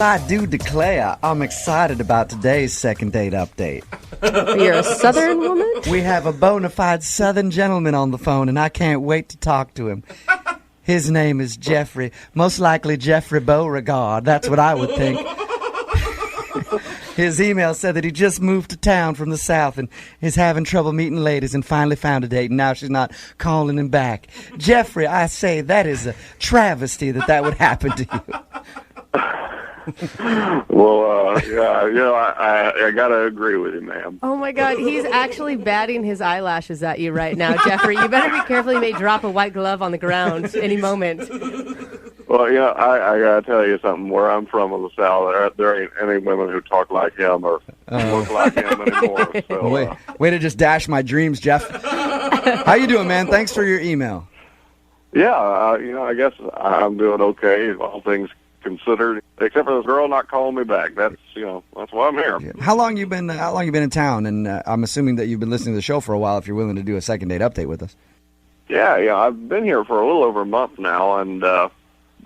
I do declare I'm excited about today's second date update. You're a Southern woman? We have a bona fide Southern gentleman on the phone, and I can't wait to talk to him. His name is Jeffrey, most likely Jeffrey Beauregard. That's what I would think. His email said that he just moved to town from the South and is having trouble meeting ladies and finally found a date, and now she's not calling him back. Jeffrey, I say that is a travesty that would happen to you. Well, yeah, I gotta agree with you, ma'am. Oh, my God. He's actually batting his eyelashes at you right now, Jeffrey. You better be careful. He may drop a white glove on the ground any moment. Well, I gotta tell you something. Where I'm from in the South, there ain't any women who talk like him or look like him anymore. So, way to just dash my dreams, Jeff. How you doing, man? Thanks for your email. Yeah, I guess I'm doing okay, all things considered, except for this girl not calling me back. That's why I'm here. Yeah. How long you been in town? And I'm assuming that you've been listening to the show for a while. If you're willing to do a second date update with us. Yeah, I've been here for a little over a month now, and I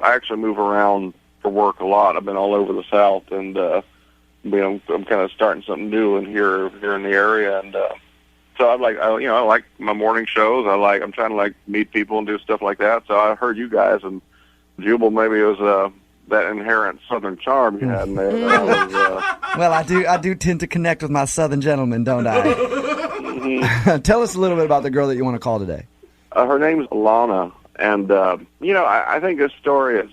actually move around for work a lot. I've been all over the South, and I'm kind of starting something new here in the area, and so I like my morning shows. I'm trying to meet people and do stuff like that. So I heard you guys, and Jubal, maybe it was that inherent Southern charm you had in there. Well, I do tend to connect with my Southern gentlemen, don't I? Mm-hmm. Tell us a little bit about the girl that you want to call today. Her name's Alana, and I think this story is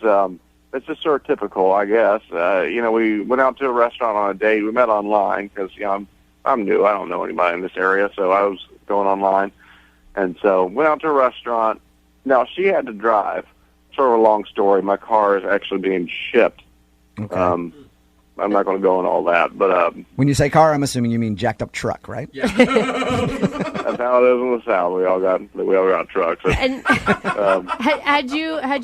it's just sort of typical, I guess. We went out to a restaurant on a date. We met online because I'm new. I don't know anybody in this area, so I was going online, and so went out to a restaurant. Now she had to drive. Sort of a long story. My car is actually being shipped. Okay. I'm not going to go on all that, but when you say car, I'm assuming you mean jacked up truck, right? Yeah. That's how it is in the South. We all got trucks. And had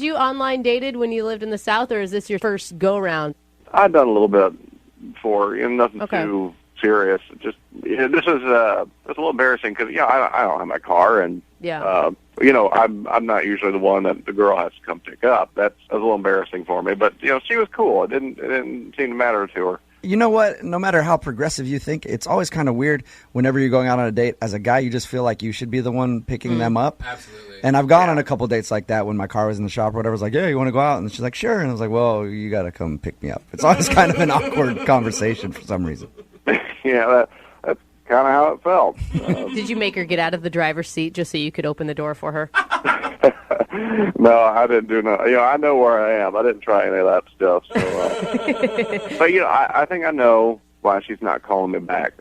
you online dated when you lived in the South, or is this your first go round? I've done a little bit before, nothing too serious. Just this is it's a little embarrassing because I don't have my car, and I'm not usually the one that the girl has to come pick up. That's a little embarrassing for me, but she was cool. It didn't seem to matter to her. You know what? No matter how progressive you think, it's always kind of weird whenever you're going out on a date. As a guy, you just feel like you should be the one picking them up. Absolutely. And I've gone on a couple dates like that when my car was in the shop or whatever. I was like, yeah, you want to go out? And she's like, sure. And I was like, well, you got to come pick me up. It's always kind of an awkward conversation for some reason. Yeah, that's kind of how it felt. Did you make her get out of the driver's seat just so you could open the door for her? No, I didn't do no. I know where I am. I didn't try any of that stuff. So, but I think I know why she's not calling me back.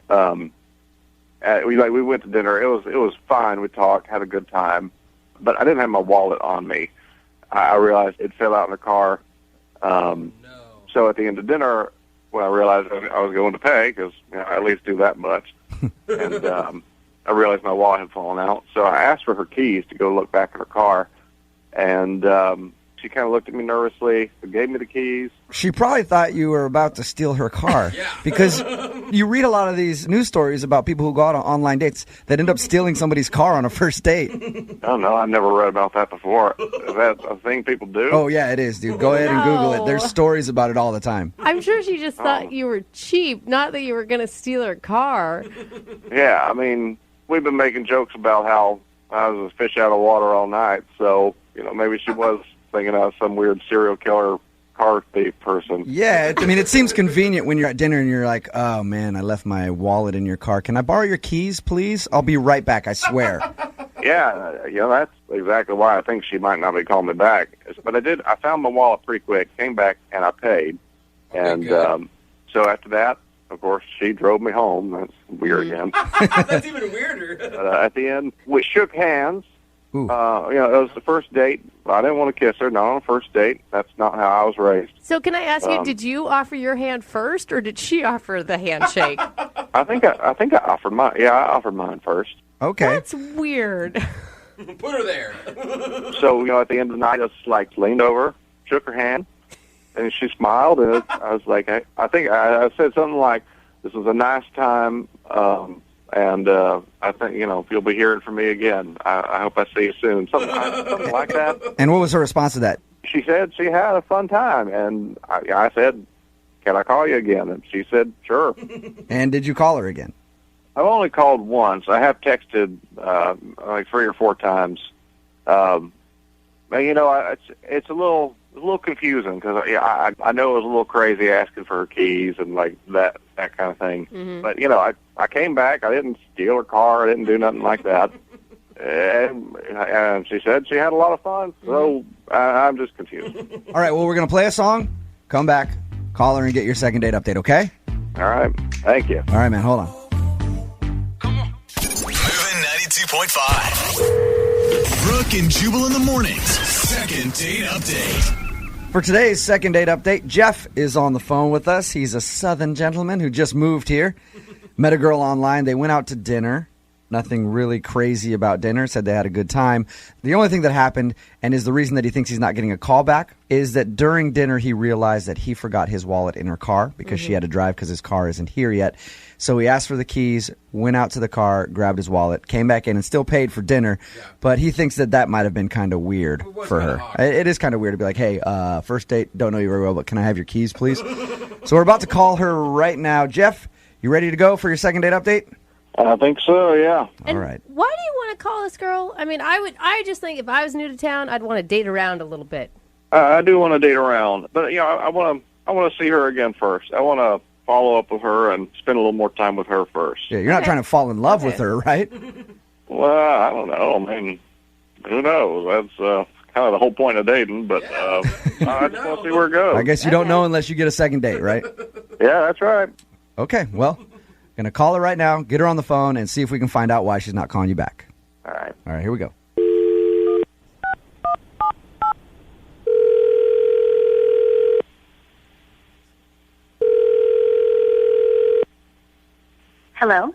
We went to dinner. It was fine. We talked, had a good time, but I didn't have my wallet on me. I realized it fell out in the car. No. So at the end of dinner, when I realized I was going to pay, because I at least do that much, and I realized my wallet had fallen out. So I asked for her keys to go look back in her car, and she kind of looked at me nervously, gave me the keys. She probably thought you were about to steal her car. Yeah. Because you read a lot of these news stories about people who go out on online dates that end up stealing somebody's car on a first date. Oh, no, I've never read about that before. Is that a thing people do? Oh, yeah, it is, dude. Go ahead and Google it. There's stories about it all the time. I'm sure she just thought you were cheap, not that you were going to steal her car. Yeah, I mean, we've been making jokes about how I was a fish out of water all night, so, maybe she was thinking I was some weird serial killer car thief person. Yeah, I mean, it seems convenient when you're at dinner and you're like, oh, man, I left my wallet in your car. Can I borrow your keys, please? I'll be right back, I swear. Yeah, that's exactly why I think she might not be calling me back. But I found my wallet pretty quick, came back, and I paid. And so after that, of course, she drove me home. That's weird again. That's even weirder. But at the end, we shook hands. It was the first date. I didn't want to kiss her, not on a first date. That's not how I was raised. So can I ask you, did you offer your hand first, or did she offer the handshake? I think I offered mine. Yeah, I offered mine first. Okay. That's weird. Put her there. So, at the end of the night, I just leaned over, shook her hand, and she smiled, and I was like, I think I said something like, this was a nice time, and I think, if you'll be hearing from me again, I hope I see you soon. Something like that. And what was her response to that? She said she had a fun time, and I said, can I call you again? And she said, sure. And did you call her again? I've only called once. I have texted like 3 or 4 times. But, it's a little confusing because I know it was a little crazy asking for her keys and like that kind of thing. Mm-hmm. But, I came back. I didn't steal her car. I didn't do nothing like that. And she said she had a lot of fun. So I'm just confused. All right, well, we're going to play a song. Come back, call her, and get your second date update, okay? All right. Thank you. All right, man, hold on. Moving 92.5. Brooke and Jubal in the mornings. Second date update. For today's second date update, Jeff is on the phone with us. He's a Southern gentleman who just moved here. Met a girl online. They went out to dinner. Nothing really crazy about dinner. Said they had a good time. The only thing that happened, and is the reason that he thinks he's not getting a call back, is that during dinner he realized that he forgot his wallet in her car because she had to drive because his car isn't here yet. So he asked for the keys, went out to the car, grabbed his wallet, came back in and still paid for dinner. Yeah. But he thinks that might have been kind of weird for her. It is kind of weird to be like, hey, first date, don't know you very well, but can I have your keys, please? So we're about to call her right now. Jeff, you ready to go for your second date update? I think so, yeah. And all right. Why do you want to call this girl? I mean, I just think if I was new to town, I'd want to date around a little bit. I do want to date around, but I want to see her again first. I want to follow up with her and spend a little more time with her first. Yeah, you're not trying to fall in love with her, right? Well, I don't know. I mean, who knows? That's kind of the whole point of dating, but I just want to see where it goes. I guess you don't know unless you get a second date, right? Yeah, that's right. Okay, well, going to call her right now, get her on the phone, and see if we can find out why she's not calling you back. All right. All right, here we go. Hello?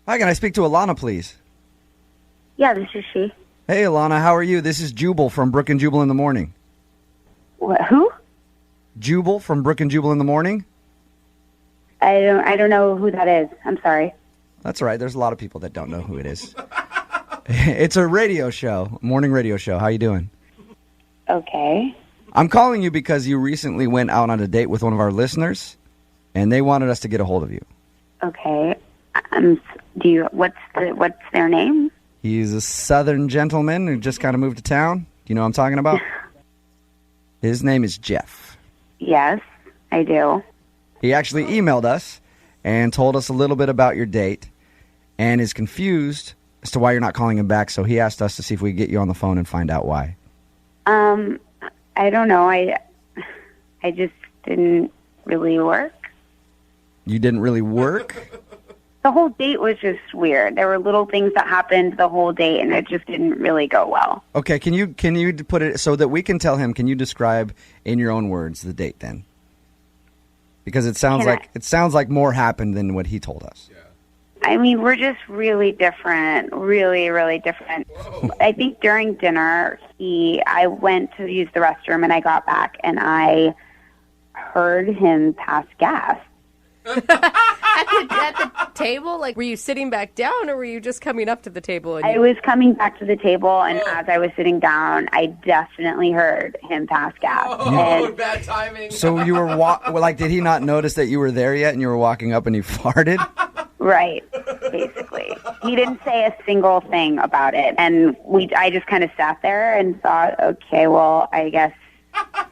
Hi, can I speak to Alana, please? Yeah, this is she. Hey, Alana, how are you? This is Jubal from Brooke and Jubal in the morning. What, who? Jubal from Brooke and Jubal in the morning? I don't know who that is. I'm sorry. That's all right. There's a lot of people that don't know who it is. It's a radio show, morning radio show. How you doing? Okay. I'm calling you because you recently went out on a date with one of our listeners, and they wanted us to get a hold of you. Okay. What's their name? He's a Southern gentleman who just kind of moved to town. Do you know what I'm talking about? His name is Jeff. Yes, I do. He actually emailed us and told us a little bit about your date and is confused as to why you're not calling him back, so he asked us to see if we could get you on the phone and find out why. I don't know. I just didn't really work. You didn't really work? The whole date was just weird. There were little things that happened the whole date, and it just didn't really go well. Okay, can you put it so that we can tell him, can you describe in your own words the date then? Because it sounds like more happened than what he told us. I mean, we're just really different, really, really different. Whoa. I think during dinner, I went to use the restroom, and I got back, and I heard him pass gas. At the table? Like, were you sitting back down, or were you just coming up to the table? And I was coming back to the table, and as I was sitting down, I definitely heard him pass gas. Oh, bad timing. So you were did he not notice that you were there yet, and you were walking up and he farted? Right, basically. He didn't say a single thing about it, and I just kind of sat there and thought, okay, well, I guess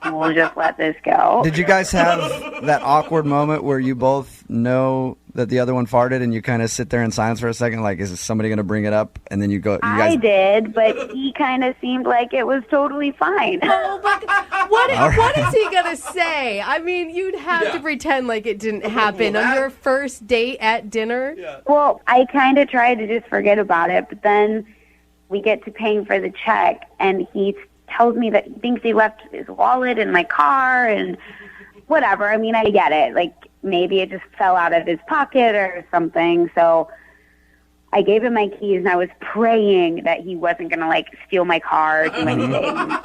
we'll just let this go. Did you guys have that awkward moment where you both know that the other one farted and you kind of sit there in silence for a second, like, is somebody going to bring it up? And then you go... I did, but he kind of seemed like it was totally fine. Oh, but what is he going to say? I mean, you'd have to pretend like it didn't happen on your first date at dinner. Yeah. Well, I kind of tried to just forget about it, but then we get to paying for the check, and he tells me that he thinks he left his wallet in my car and whatever. I mean, I get it. Like, maybe it just fell out of his pocket or something. So I gave him my keys, and I was praying that he wasn't going to, like, steal my car or do anything.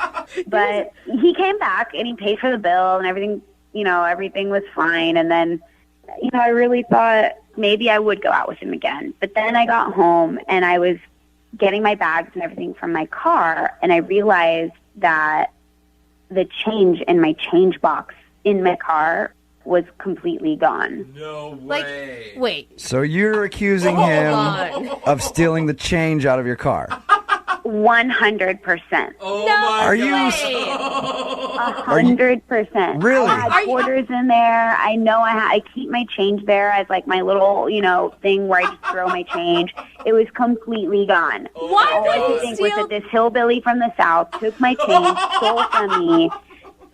But he came back, and he paid for the bill, and everything, everything was fine. And then, I really thought maybe I would go out with him again. But then I got home, and I was getting my bags and everything from my car, and I realized that the change in my change box in my car was completely gone. No Like, way. wait. So you're accusing him on. of stealing the change out of your car. 100%. Oh No my Are you- God. 100%. Really? I had quarters in there. I know I keep my change there as like my little, thing where I just throw my change. It was completely gone. Why All I would could you think was steal? that this hillbilly from the South took my change, stole from me.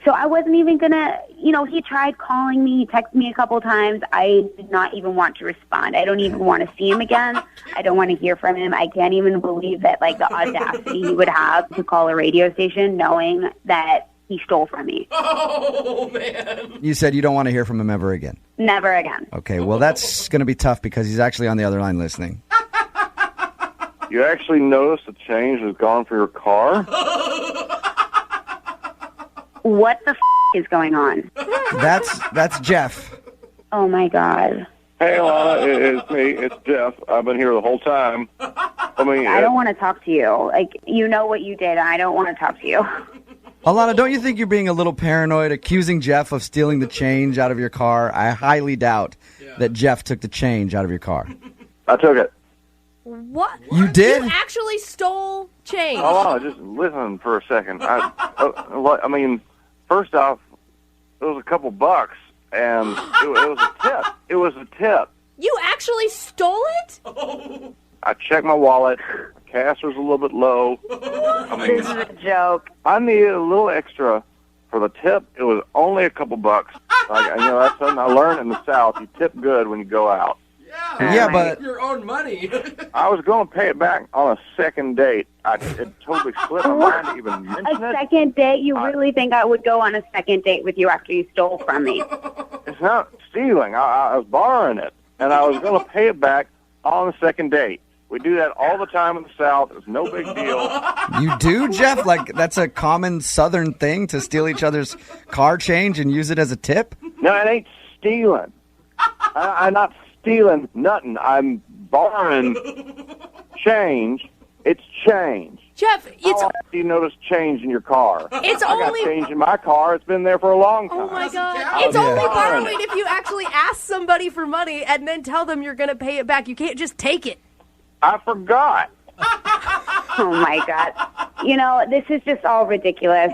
So I wasn't even going to, he tried calling me, he texted me a couple times. I did not even want to respond. I don't even want to see him again. I don't want to hear from him. I can't even believe that, like, the audacity he would have to call a radio station knowing that he stole from me. Oh, man. You said you don't want to hear from him ever again. Never again. Okay, well, that's going to be tough because he's actually on the other line listening. You actually noticed the change was gone for your car? What the is going on? That's Jeff. Oh, my God. Hey, Alana, it's me. It's Jeff. I've been here the whole time. I mean, I don't want to talk to you. Like, you know what you did. I don't want to talk to you. Alana, don't you think you're being a little paranoid, accusing Jeff of stealing the change out of your car? I highly doubt that Jeff took the change out of your car. I took it. What? You did? You actually stole change. Alana, just listen for a second. I mean, first off, it was a couple bucks, and it was a tip. It was a tip. You actually stole it? I checked my wallet. Cash was a little bit low. This is a joke. I needed a little extra for the tip. It was only a couple bucks. That's something I learned in the South. You tip good when you go out. Yeah, but Your own money. I was going to pay it back on a second date. It totally slipped my mind to even mention A it. second date? You really think I would go on a second date with you after you stole from me? It's not stealing. I was borrowing it, and I was going to pay it back on the second date. We do that all the time in the South. It's no big deal. you do, Jeff? Like, that's a common Southern thing to steal each other's car change and use it as a tip? No, it ain't stealing. I'm not stealing nothing. I'm borrowing change. It's change. Jeff, How it's often do you notice change in your car? it's I got only change in my car. It's been there for a long time. Oh my God. count. It's Yeah. only borrowing if you actually ask somebody for money and then tell them you're going to pay it back. You can't just take it. I forgot. Oh, my God. This is just all ridiculous.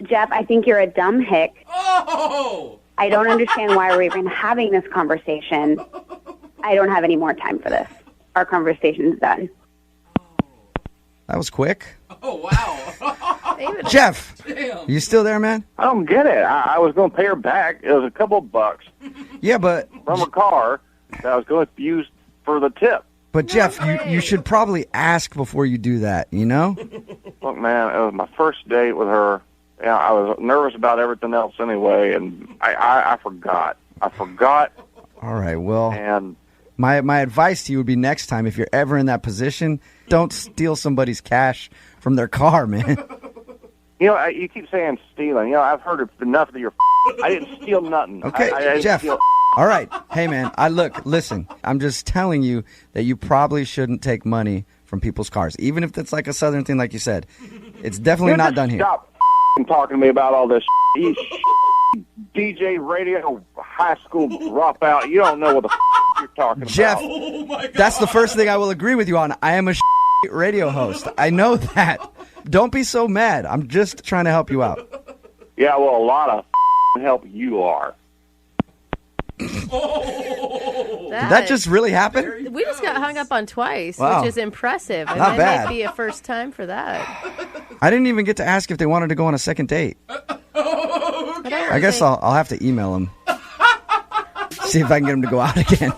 Jeff, I think you're a dumb hick. Oh! I don't understand why we're even having this conversation. I don't have any more time for this. Our conversation's done. That was quick. Oh, wow. Jeff, Damn. you still there, man? I don't get it. I was going to pay her back. It was a couple bucks Yeah, but from a car that I was going to use for the tip. Jeff, you should probably ask before you do that, you know? Look, man, it was my first date with her. Yeah, I was nervous about everything else anyway, and I forgot. I forgot, All right, well, and my advice to you would be next time, if you're ever in that position, don't steal somebody's cash from their car, man. you keep saying stealing. I've heard it enough that you're. I didn't steal nothing. Okay, I didn't Jeff. steal- All right. Hey, man, listen, I'm just telling you that you probably shouldn't take money from people's cars, even if it's like a Southern thing, like you said. It's definitely not done here. Stop talking to me about all this. You DJ radio high school dropout. You don't know what the you're talking Jeff, about. Oh, my God. that's the first thing I will agree with you on. I am a radio host. I know that. Don't be so mad. I'm just trying to help you out. Yeah, well, a lot of help you are. Oh. Did that just really happen? We just got hung up on twice, Wow. which is impressive. And Not that bad. might be a first time for that. I didn't even get to ask if they wanted to go on a second date. I guess I'll have to email them. See if I can get them to go out again.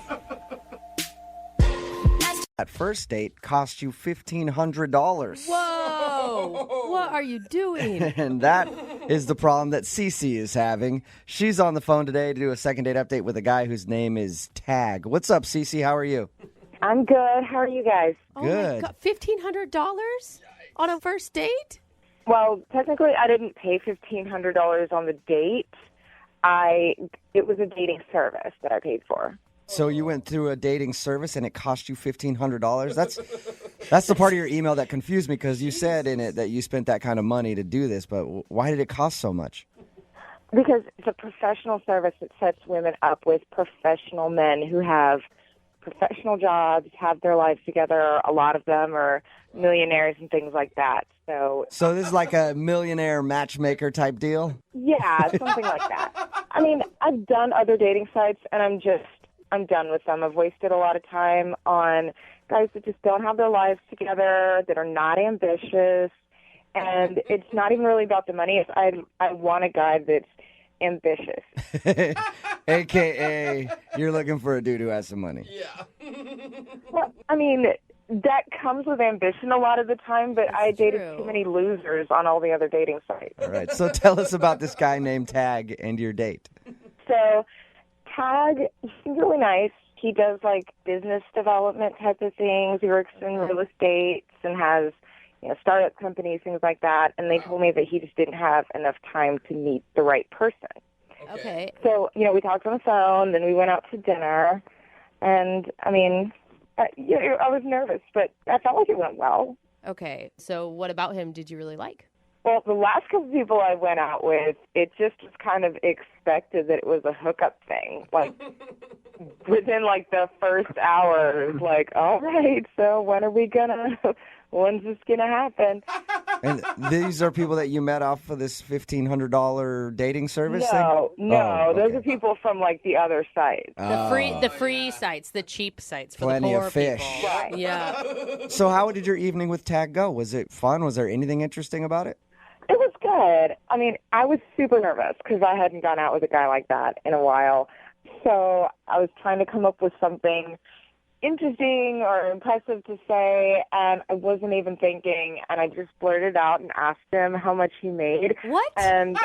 That first date cost you $1,500. Whoa! What are you doing? And that is the problem that Cece is having. She's on the phone today to do a second date update with a guy whose name is Tag. What's up, Cece? How are you? I'm good. How are you guys? Oh Good. my God, $1,500 on a first date? Well, technically, I didn't pay $1,500 on the date. It was a dating service that I paid for. So you went through a dating service and it cost you $1,500? That's the part of your email that confused me, because you said in it that you spent that kind of money to do this, but why did it cost so much? Because it's a professional service that sets women up with professional men who have professional jobs, have their lives together. A lot of them are millionaires and things like that. So this is like a millionaire matchmaker type deal? yeah, something like that. I mean, I've done other dating sites, and I'm done with them. I've wasted a lot of time on guys that just don't have their lives together, that are not ambitious, and it's not even really about the money. It's I want a guy that's ambitious. AKA, you're looking for a dude who has some money. Yeah. Well, I mean, that comes with ambition a lot of the time, but I dated true. too many losers on all the other dating sites. All right, so tell us about this guy named Tag and your date. So, Tag, he's really nice. He does like business development type of things. He works in real estate and has, startup companies, things like that. And they told me that he just didn't have enough time to meet the right person. Okay. So, we talked on the phone, then we went out to dinner. And, I mean, I was nervous, but I felt like it went well. Okay. So what about him did you really like? Well, the last couple people I went out with, it just was kind of expected that it was a hookup thing. Like, within, the first hour, it was like, all right, so when's this going to happen? And these are people that you met off of this $1,500 dating service thing? No, Oh, those okay. are people from, the other sites. The free sites, the cheap sites for Plenty the of poor fish. people. Right. Yeah. So how did your evening with Tag go? Was it fun? Was there anything interesting about it? It was good. I mean, I was super nervous because I hadn't gone out with a guy like that in a while. So I was trying to come up with something interesting or impressive to say, and I wasn't even thinking, and I just blurted out and asked him how much he made. What? And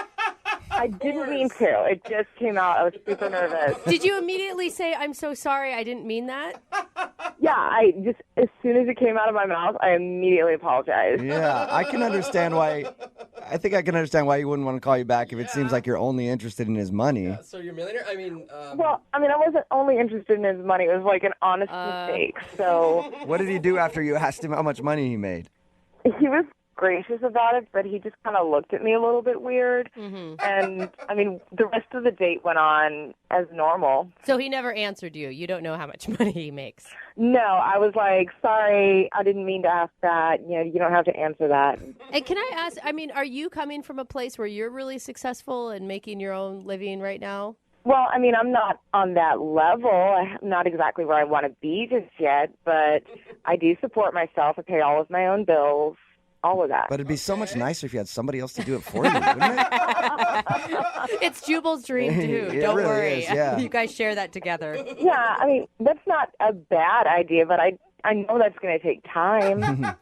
I didn't mean to. It just came out. I was super nervous. Did you immediately say, I'm so sorry, I didn't mean that? Yeah, as soon as it came out of my mouth, I immediately apologized. Yeah, I can understand why. I think I can understand why he wouldn't want to call you back if it seems like you're only interested in his money. So you're a millionaire? I mean, Well, I wasn't only interested in his money. It was an honest mistake. So What did he do after you asked him how much money he made? he was gracious about it, but he just kind of looked at me a little bit weird. Mm-hmm. And, the rest of the date went on as normal. So he never answered you. You don't know how much money he makes. No, I was like, sorry, I didn't mean to ask that. You don't have to answer that. And can I ask, are you coming from a place where you're really successful and making your own living right now? Well, I'm not on that level. I'm not exactly where I want to be just yet, but I do support myself. I pay all of my own bills, all of that. But it'd be so much nicer if you had somebody else to do it for you, wouldn't it? It's Jubal's dream, too. It Don't really worry. is, yeah. You guys share that together. Yeah, that's not a bad idea, but I know that's going to take time.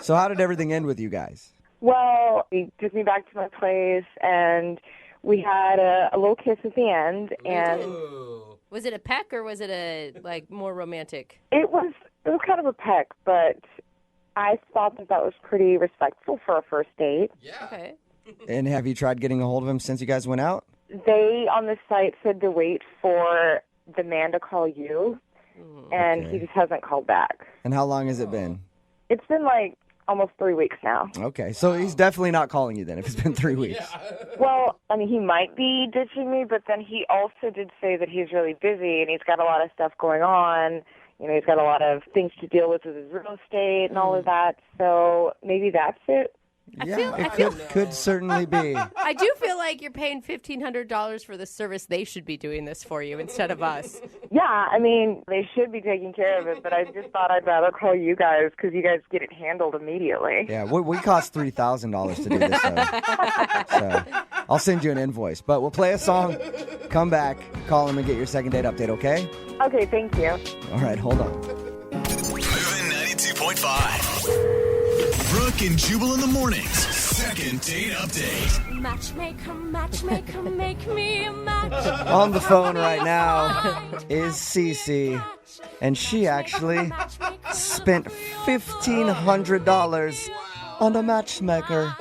So how did everything end with you guys? Well, he took me back to my place, and we had a little kiss at the end, and ooh. Was it a peck or was it a more romantic? it was kind of a peck, but I thought that was pretty respectful for a first date. Yeah. Okay. And have you tried getting a hold of him since you guys went out? They, on the site, said to wait for the man to call you, and he just hasn't called back. And how long has it been? It's been almost 3 weeks now. Okay, so he's definitely not calling you then if it's been 3 weeks. Well, he might be ditching me, but then he also did say that he's really busy and he's got a lot of stuff going on. He's got a lot of things to deal with his real estate and all of that. So maybe that's it. It could certainly be. I do feel like you're paying $1,500 for the service. They should be doing this for you instead of us. Yeah, they should be taking care of it, but I just thought I'd rather call you guys because you guys get it handled immediately. Yeah, we cost $3,000 to do this, though. So I'll send you an invoice. But we'll play a song, come back, call him, and get your second date update, okay? Okay, thank you. All right, hold on. Moving 92.5. Brooke and Jubal in the mornings. Second date update. Matchmaker, matchmaker, make me a match. On the phone right now is Cece, and she actually spent $1,500 on a matchmaker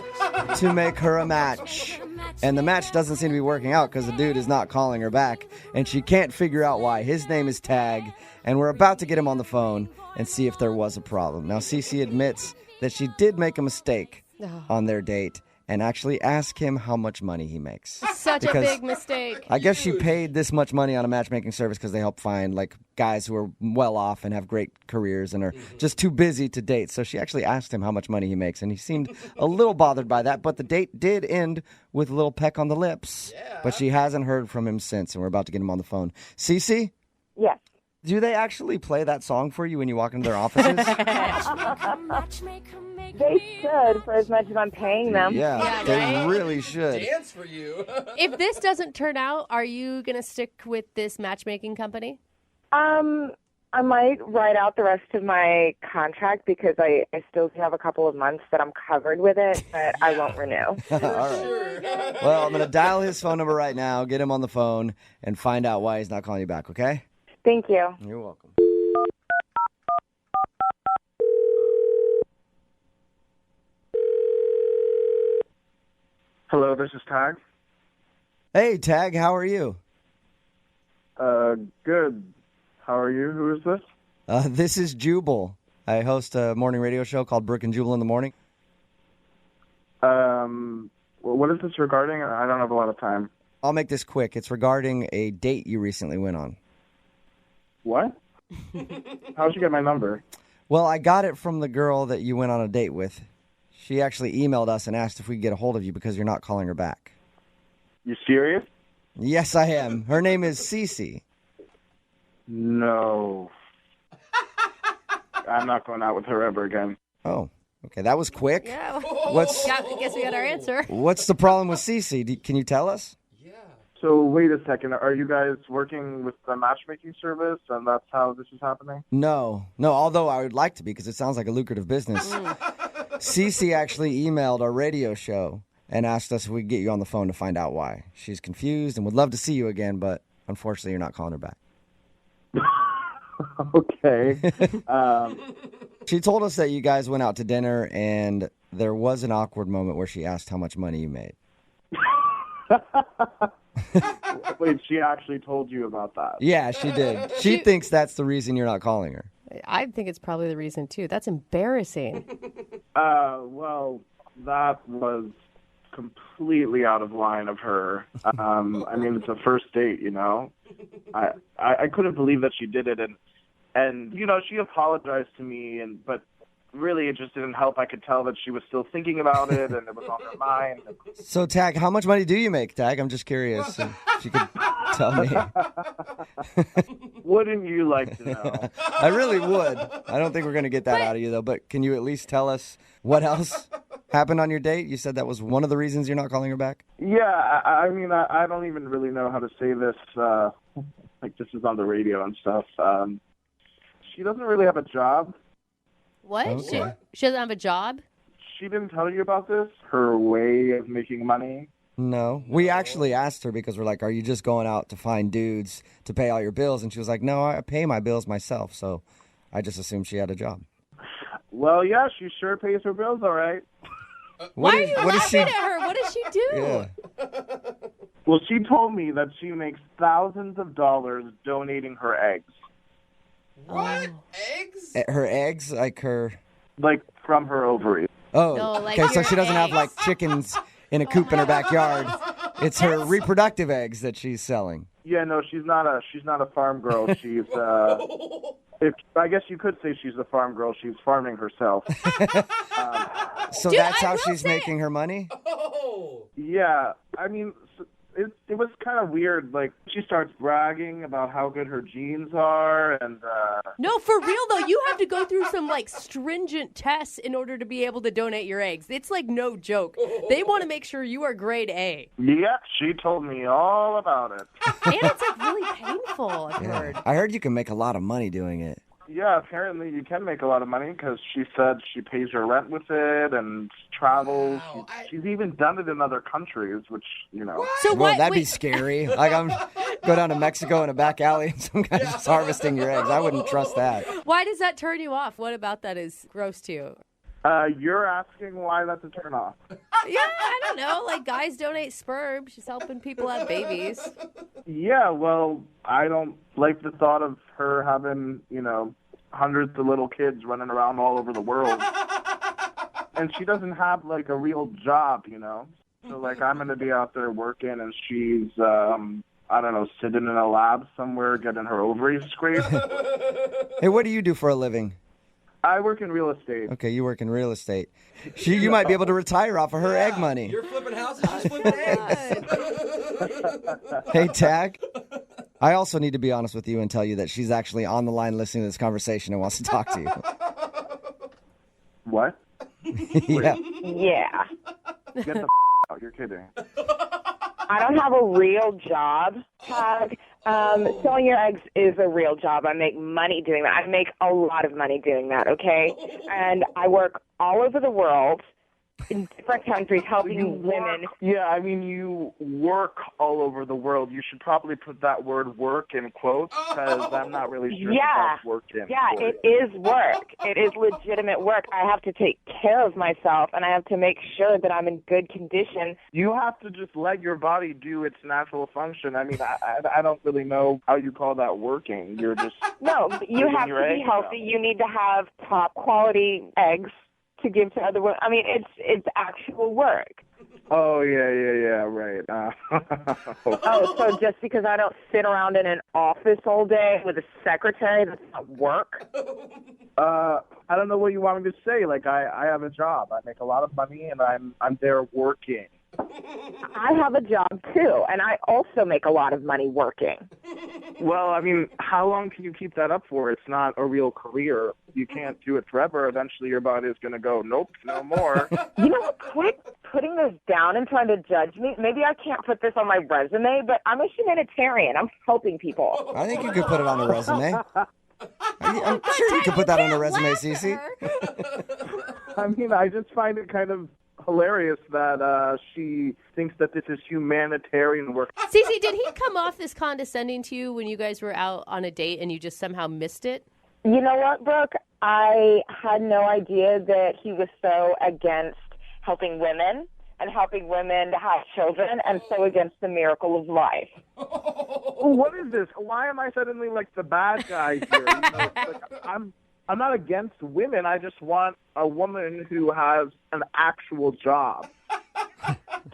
to make her a match. And the match doesn't seem to be working out because the dude is not calling her back, and she can't figure out why. His name is Tag, and we're about to get him on the phone and see if there was a problem. Now, Cece admits that she did make a mistake on their date, and actually ask him how much money he makes. Such a big mistake. I guess she paid this much money on a matchmaking service because they help find like guys who are well off and have great careers and are just too busy to date. So she actually asked him how much money he makes, and he seemed a little bothered by that. But the date did end with a little peck on the lips. Yeah. But she hasn't heard from him since, and we're about to get him on the phone. Cece? Yes. Do they actually play that song for you when you walk into their offices? They should, for as much as I'm paying them. Yeah, they really should. Dance for you. If this doesn't turn out, are you going to stick with this matchmaking company? I might write out the rest of my contract because I still have a couple of months that I'm covered with it, but I won't renew. All right. Well, I'm going to dial his phone number right now, get him on the phone, and find out why he's not calling you back, okay? Thank you. You're welcome. Hello, this is Tag. Hey, Tag, how are you? Good. How are you? Who is this? This is Jubal. I host a morning radio show called Brooke and Jubal in the morning. What is this regarding? I don't have a lot of time. I'll make this quick. It's regarding a date you recently went on. What? How'd you get my number? Well, I got it from the girl that you went on a date with. She actually emailed us and asked if we could get a hold of you because you're not calling her back. You serious? Yes, I am. Her name is Cece. No. I'm not going out with her ever again. Oh, okay. That was quick. Yeah. I guess we got our answer. What's the problem with Cece? Can you tell us? So wait a second. Are you guys working with the matchmaking service, and that's how this is happening? No. Although I would like to be because it sounds like a lucrative business. Cece actually emailed our radio show and asked us if we could get you on the phone to find out why. She's confused and would love to see you again, but unfortunately, you're not calling her back. Okay. She told us that you guys went out to dinner, and there was an awkward moment where she asked how much money you made. Wait, she actually told you about that? Yeah, she did. She thinks that's the reason you're not calling her. I think it's probably the reason, too. That's embarrassing. Well, that was completely out of line of her. I mean, it's a first date, you know? I couldn't believe that she did it, and you know, she apologized to me, but really it just didn't help. I could tell that she was still thinking about it, and it was on her mind. So, Tag, how much money do you make, Tag? I'm just curious. If you could tell me. Wouldn't you like to know? I really would. I don't think we're going to get that out of you, though. But can you at least tell us what else happened on your date? You said that was one of the reasons you're not calling her back? Yeah, I mean, I don't even really know how to say this. Like, this is on the radio and stuff. She doesn't really have a job. What? Okay. She doesn't have a job? She didn't tell you about this? Her way of making money? No. We actually asked her because we're like, are you just going out to find dudes to pay all your bills? And she was like, no, I pay my bills myself. So I just assumed she had a job. Well, yeah, she sure pays her bills, all right. Why are you laughing at her? What does she do? Yeah. Well, she told me that she makes thousands of dollars donating her eggs. What? Eggs? Her eggs? Like her... Like, from her ovaries. Oh, No, like okay, so your she doesn't have eggs. like chickens in a coop in her backyard. It's her reproductive eggs that she's selling. Yeah, no, she's not a farm girl. She's I guess you could say she's a farm girl. She's farming herself. So Dude, that's I how will she's say- making her money? Oh. Yeah, I mean, it was kind of weird. Like, she starts bragging about how good her genes are, and No, for real, though. You have to go through some, like, stringent tests in order to be able to donate your eggs. It's, like, no joke. They want to make sure you are grade A. yeah, she told me all about it. And it's, like, really painful, I've heard. I heard you can make a lot of money doing it. Yeah, apparently you can make a lot of money because she said she pays her rent with it and travels. Wow, She's even done it in other countries, which, you know. So Well, what? that'd be wait, scary. Like, I'm go down to Mexico in a back alley and some guy's just harvesting your eggs. I wouldn't trust that. why does that turn you off? What about that is gross to you? You're asking why that's a turn off. Yeah, I don't know. Like, guys donate sperm. She's helping people have babies. Yeah, well, I don't like the thought of her having, you know, hundreds of little kids running around all over the world. and she doesn't have like a real job, you know. So like I'm gonna be out there working, and she's I don't know, sitting in a lab somewhere getting her ovaries scraped. Hey, what do you do for a living? I work in real estate. Okay, you work in real estate. You might be able to retire off of her egg money. You're flipping houses, she's flipping eggs. Hey, Tag. I also need to be honest with you and tell you that she's actually on the line listening to this conversation and wants to talk to you. What? Yeah. Yeah. Get the out. You're kidding. I don't have a real job, Tag. Selling your eggs is a real job. I make money doing that. I make a lot of money doing that, okay? And I work all over the world in different countries helping women. Yeah, I mean, you work all over the world. You should probably put that word work in quotes, because I'm not really sure if that's work in quotes. It is work. It is legitimate work. I have to take care of myself, and I have to make sure that I'm in good condition. You have to just let your body do its natural function. I mean, I don't really know how you call that working. You're just... No, you have to be healthy. You need to have top quality eggs to give to other women. I mean, it's actual work. Oh, yeah, right. Okay. Oh, so just because I don't sit around in an office all day with a secretary, that's not work? I don't know what you want me to say. Like, I have a job. I make a lot of money, and I'm there working. I have a job, too, and I also make a lot of money working. Well, I mean, how long can you keep that up for? It's not a real career. You can't do it forever. Eventually, your body is going to go, nope, no more. You know what? Quit putting this down and trying to judge me. Maybe I can't put this on my resume, but I'm a humanitarian. I'm helping people. I think you could put it on a resume. I'm sure you could put that on a resume, Cece. I mean, I just find it kind of hilarious that she thinks that this is humanitarian work. Cece, did he come off this condescending to you when you guys were out on a date and you just somehow missed it? You know what, Brooke? I had no idea that he was so against helping women and helping women to have children and so against the miracle of life. What is this? Why am I suddenly like the bad guy here? You know, like, I'm not against women. I just want a woman who has an actual job.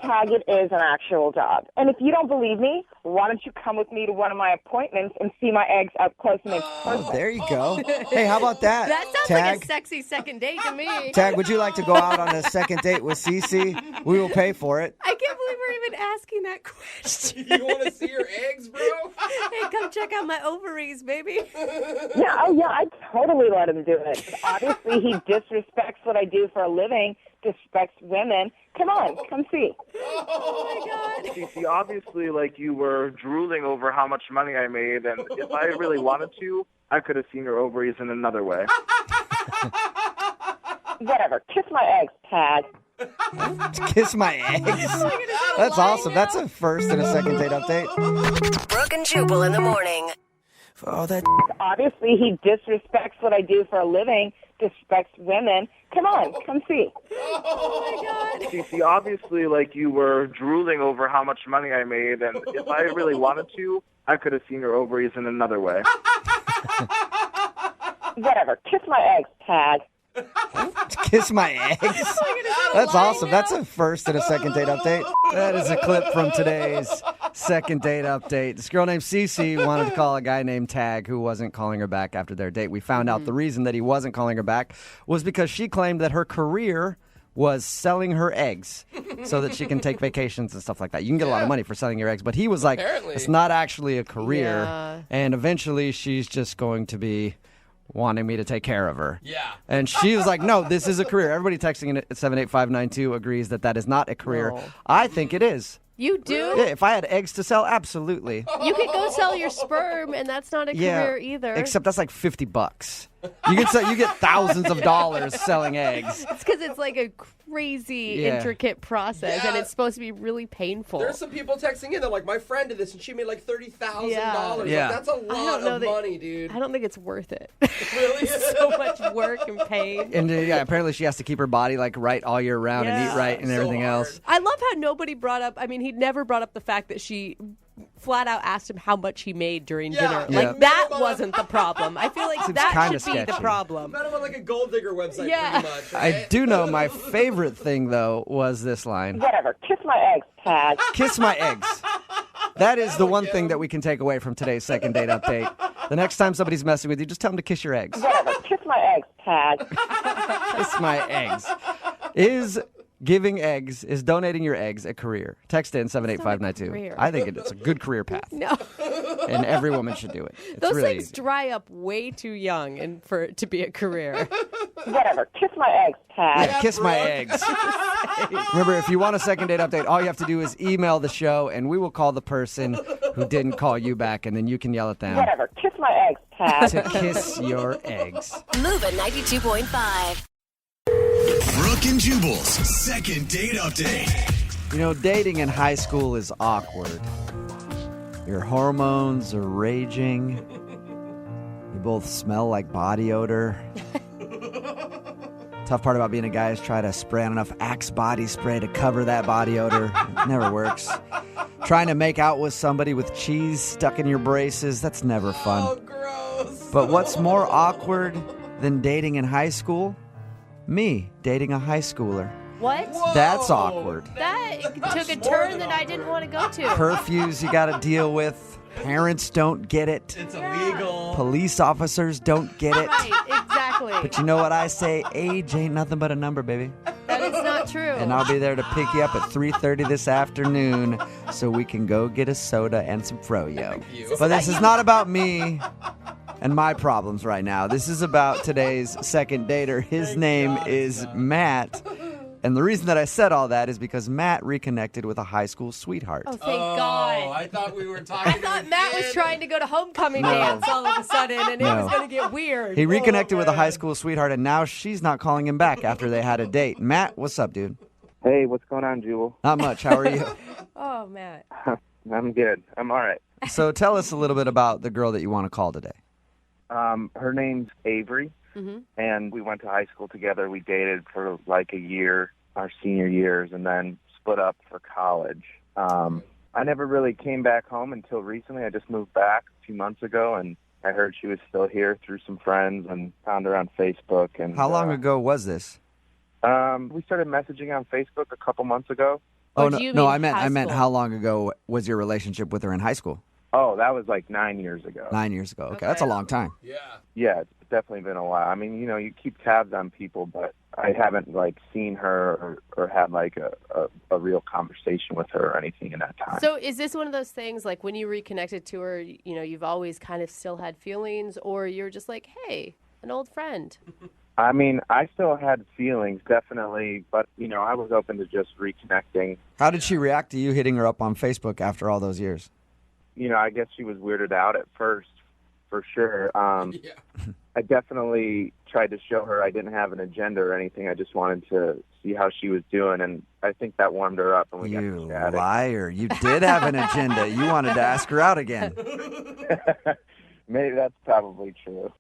Tag, it is an actual job. And if you don't believe me, why don't you come with me to one of my appointments and see my eggs up close and in person? Oh, there you go. Hey, how about that? That sounds Tag? like a sexy second date to me. Tag, would you like to go out on a second date with Cece? We will pay for it. I can't believe we're even asking that question. You want to see your eggs, bro? Hey, come check out my ovaries, baby. Yeah, I totally let him do it. Obviously, he disrespects what I do for a living, disrespects women. Come on, come see. Oh, my God. Cece, obviously, like, you were drooling over how much money I made, and if I really wanted to, I could have seen your ovaries in another way. Whatever. Kiss my eggs, Tag. Kiss my eggs. That's awesome. That's a first and a second date update. Brooke and Jubal in the morning. For all that. Obviously, he disrespects what I do for a living, disrespects women. Come on, come see. Oh, my God. Cece, obviously, like, you were drooling over how much money I made, and if I really wanted to, I could have seen your ovaries in another way. Whatever. Kiss my eggs, Tag. Kiss my eggs. That's awesome. That's a first and a second date update. That is a clip from today's second date update. This girl named Cece wanted to call a guy named Tag who wasn't calling her back after their date. We found out the reason that he wasn't calling her back was because she claimed that her career was selling her eggs so that she can take vacations and stuff like that. You can get a lot of money for selling your eggs, but he was like, it's not actually a career. Yeah. And eventually she's just going to be wanting me to take care of her. Yeah. And she was like, no, this is a career. Everybody texting in at 78592 agrees that that is not a career. No. I think it is. You do? Yeah, if I had eggs to sell, absolutely. You could go sell your sperm, and that's not a career either. Except that's like $50. You get thousands of dollars selling eggs. It's because it's like a crazy, intricate process, and it's supposed to be really painful. There's some people texting in. They're like, my friend did this, and she made like $30,000. Yeah. Like, that's a lot of money, dude. I don't think it's worth it. Really? So much work and pain. And apparently she has to keep her body like right all year round and eat right and everything else. I love how nobody brought up, I mean, he never brought up the fact that she flat out asked him how much he made during dinner. Yeah. Like, that wasn't the problem. I feel like Seems that kinda should be the sketchy. problem. Met him on like a gold digger website, Yeah. pretty much. I Right? do know my favorite thing, though, was this line. Whatever. Kiss my eggs, Tag. Kiss my eggs. That is the one thing that we can take away from today's second date update. The next time somebody's messing with you, just tell them to kiss your eggs. Whatever. Kiss my eggs, Tag. Kiss my eggs. Is giving eggs, is donating your eggs a career? Text in 78592. career. I think it's a good career path. No. And every woman should do it. It's Those really things easy. dry up way too young and for it to be a career. Whatever. Kiss my eggs, Tag. Kiss my eggs. Remember, if you want a second date update, all you have to do is email the show, and we will call the person who didn't call you back, and then you can yell at them Whatever. Kiss my eggs, Tag. to kiss your eggs. Moving 92.5. Brooke and Jubal's second date update. You know, dating in high school is awkward. Your hormones are raging. You both smell like body odor. Tough part about being a guy is try to spray on enough Axe body spray to cover that body odor. It never works. Trying to make out with somebody with cheese stuck in your braces, that's never fun. Oh, gross. But what's more awkward than dating in high school? Me dating a high schooler. What? That's awkward. That took a turn that I didn't want to go to. Curfews you got to deal with. Parents don't get it. It's illegal. Police officers don't get it. Right, exactly. But you know what I say? Age ain't nothing but a number, baby. That is not true. And I'll be there to pick you up at 3:30 this afternoon so we can go get a soda and some froyo. But this is not about me and my problems right now. This is about today's second dater. His name is Matt. And the reason that I said all that is because Matt reconnected with a high school sweetheart. Oh, thank God. I thought we were talking I thought Matt was trying to go to homecoming No. dance all of a sudden, and it No. was going to get weird. He reconnected with a high school sweetheart, and now she's not calling him back after they had a date. Matt, what's up, dude? Hey, what's going on, Jubal? Not much. How are you? Oh, Matt. I'm good. I'm all right. So tell us a little bit about the girl that you want to call today. Her name's Avery, and we went to high school together. We dated for like a year, our senior years, and then split up for college. I never really came back home until recently. I just moved back a few months ago, and I heard she was still here through some friends and found her on Facebook. And How long ago was this? We started messaging on Facebook a couple months ago. Or no, do you no, mean I meant high school? how long ago was your relationship with her in high school? Oh, that was like 9 years ago. 9 years ago. Okay, that's a long time. Yeah. Yeah, it's definitely been a while. I mean, you know, you keep tabs on people, but I haven't like seen her or had like a real conversation with her or anything in that time. So is this one of those things, like when you reconnected to her, you know, you've always kind of still had feelings, or you're just like, hey, an old friend? I mean, I still had feelings, definitely, but, you know, I was open to just reconnecting. How did she react to you hitting her up on Facebook after all those years? You know, I guess she was weirded out at first, for sure. Yeah. I definitely tried to show her I didn't have an agenda or anything. I just wanted to see how she was doing, and I think that warmed her up, and we got You to chatting. liar. You did have an agenda. You wanted to ask her out again. Maybe that's probably true.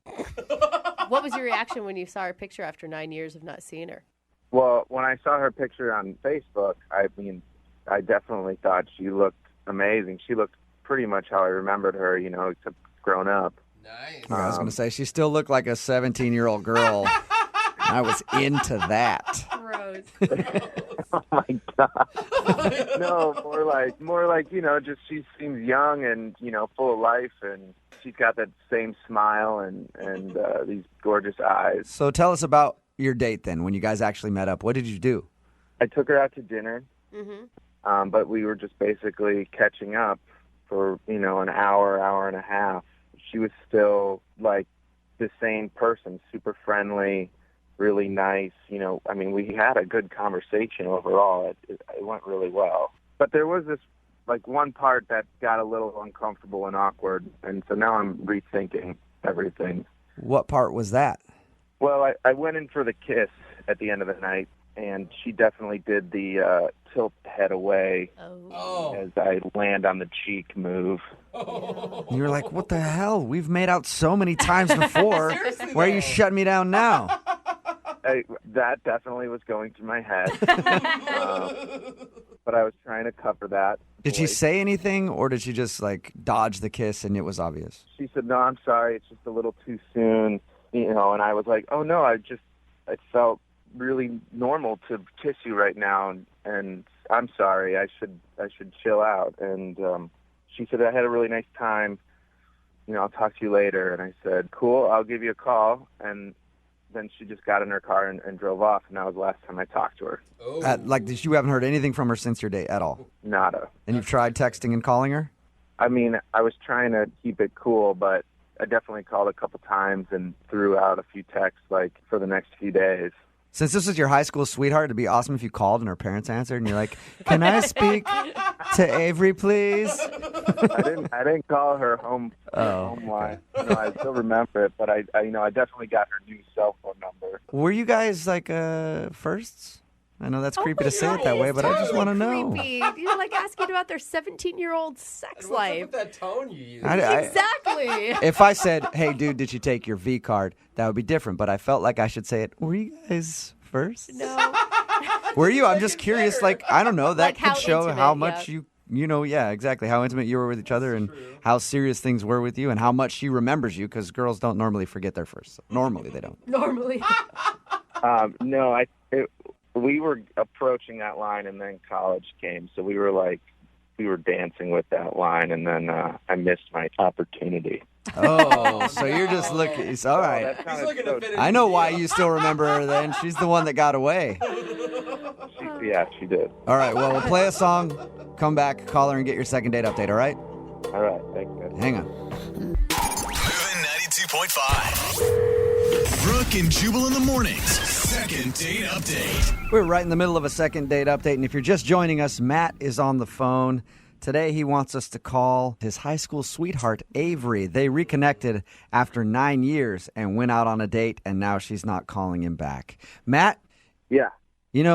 What was your reaction when you saw her picture after 9 years of not seeing her? Well, when I saw her picture on Facebook, I mean, I definitely thought she looked amazing. She looked pretty much how I remembered her, you know, except grown up. Nice. I was going to say, she still looked like a 17-year-old girl. I was into that. Gross. Oh my God! No, more like you know, just she seems young and you know full of life, and she's got that same smile and these gorgeous eyes. So tell us about your date then, when you guys actually met up. What did you do? I took her out to dinner, but we were just basically catching up for you know an hour and a half. She was still like the same person, super friendly, really nice. You know, I mean, we had a good conversation overall. It went really well. But there was this, like, one part that got a little uncomfortable and awkward, and so now I'm rethinking everything. What part was that? Well, I went in for the kiss at the end of the night, and she definitely did the tilt the head away as I land on the cheek move. You were like, what the hell? We've made out so many times before. Why are you shutting me down now? That definitely was going through my head. but I was trying to cover that. Did she voice. say anything, or did she just like dodge the kiss and it was obvious? She said, "No, I'm sorry. It's just a little too soon." And I was like, "Oh no, it felt really normal to kiss you right now, and I'm sorry. I should chill out." And she said, "I had a really nice time. I'll talk to you later." And I said, "Cool, I'll give you a call." And then she just got in her car and drove off, and that was the last time I talked to her. Oh. You haven't heard anything from her since your date at all? Nada. And you've tried texting and calling her? I mean, I was trying to keep it cool, but I definitely called a couple times and threw out a few texts, for the next few days. Since this was your high school sweetheart, it'd be awesome if you called and her parents answered and you're like, "Can I speak to Avery, please?" I didn't call her home line. I still remember it, but I definitely got her new cell phone number. Were you guys firsts? I know that's creepy to say it that way, but I just want to know. Creepy. You're asking about their 17-year-old sex And life. what's up with that tone you use? Exactly. If I said, "Hey, dude, did you take your V card?" that would be different, but I felt like I should say it. Were you guys first? No. Were you? I'm just curious. I don't know. That how could show intimate, how much yeah, exactly. How intimate you were with each other and how serious things were with you and how much she remembers you, because girls don't normally forget their first. Normally, they don't. Normally. No, we were approaching that line, and then college came, so we were dancing with that line, and then I missed my opportunity. Oh, so you're just looking. It's all right. He's looking to fit in I know the why deal. you still remember her then. She's the one that got away. She did. All right, well, we'll play a song, come back, call her, and get your second date update, all right? All right, thanks, guys. Hang on. Moving 92.5. Brooke and Jubal in the mornings. Second date update. We're right in the middle of a second date update, and if you're just joining us, Matt is on the phone. Today, he wants us to call his high school sweetheart, Avery. They reconnected after 9 years and went out on a date, and now she's not calling him back. Matt? Yeah.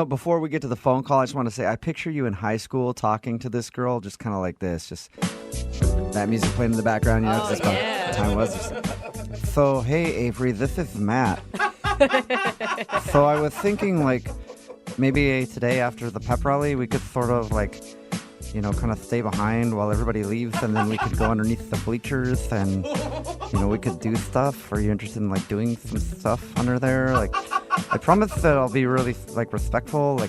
Before we get to the phone call, I just want to say I picture you in high school talking to this girl just kind of like this, just that music playing in the background, 'cause that's about the time it was. So, hey, Avery, this is Matt. So I was thinking, maybe today after the pep rally, we could sort of, kind of stay behind while everybody leaves, and then we could go underneath the bleachers and, we could do stuff. Are you interested in, doing some stuff under there? I promise that I'll be really, respectful.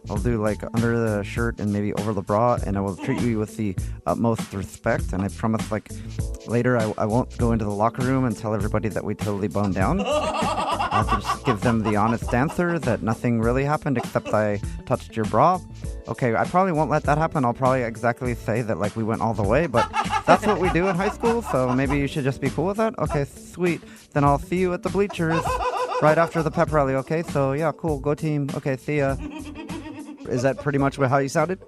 I'll do, under the shirt and maybe over the bra, and I will treat you with the utmost respect. And I promise, later I won't go into the locker room and tell everybody that we totally boned down. I'll just give them the honest answer that nothing really happened except I touched your bra. Okay, I probably won't let that happen. I'll probably exactly say that, we went all the way, but that's what we do in high school, so maybe you should just be cool with that? Okay, sweet. Then I'll see you at the bleachers right after the pep rally, okay? So, yeah, cool. Go team. Okay, see ya. Is that pretty much how you sounded?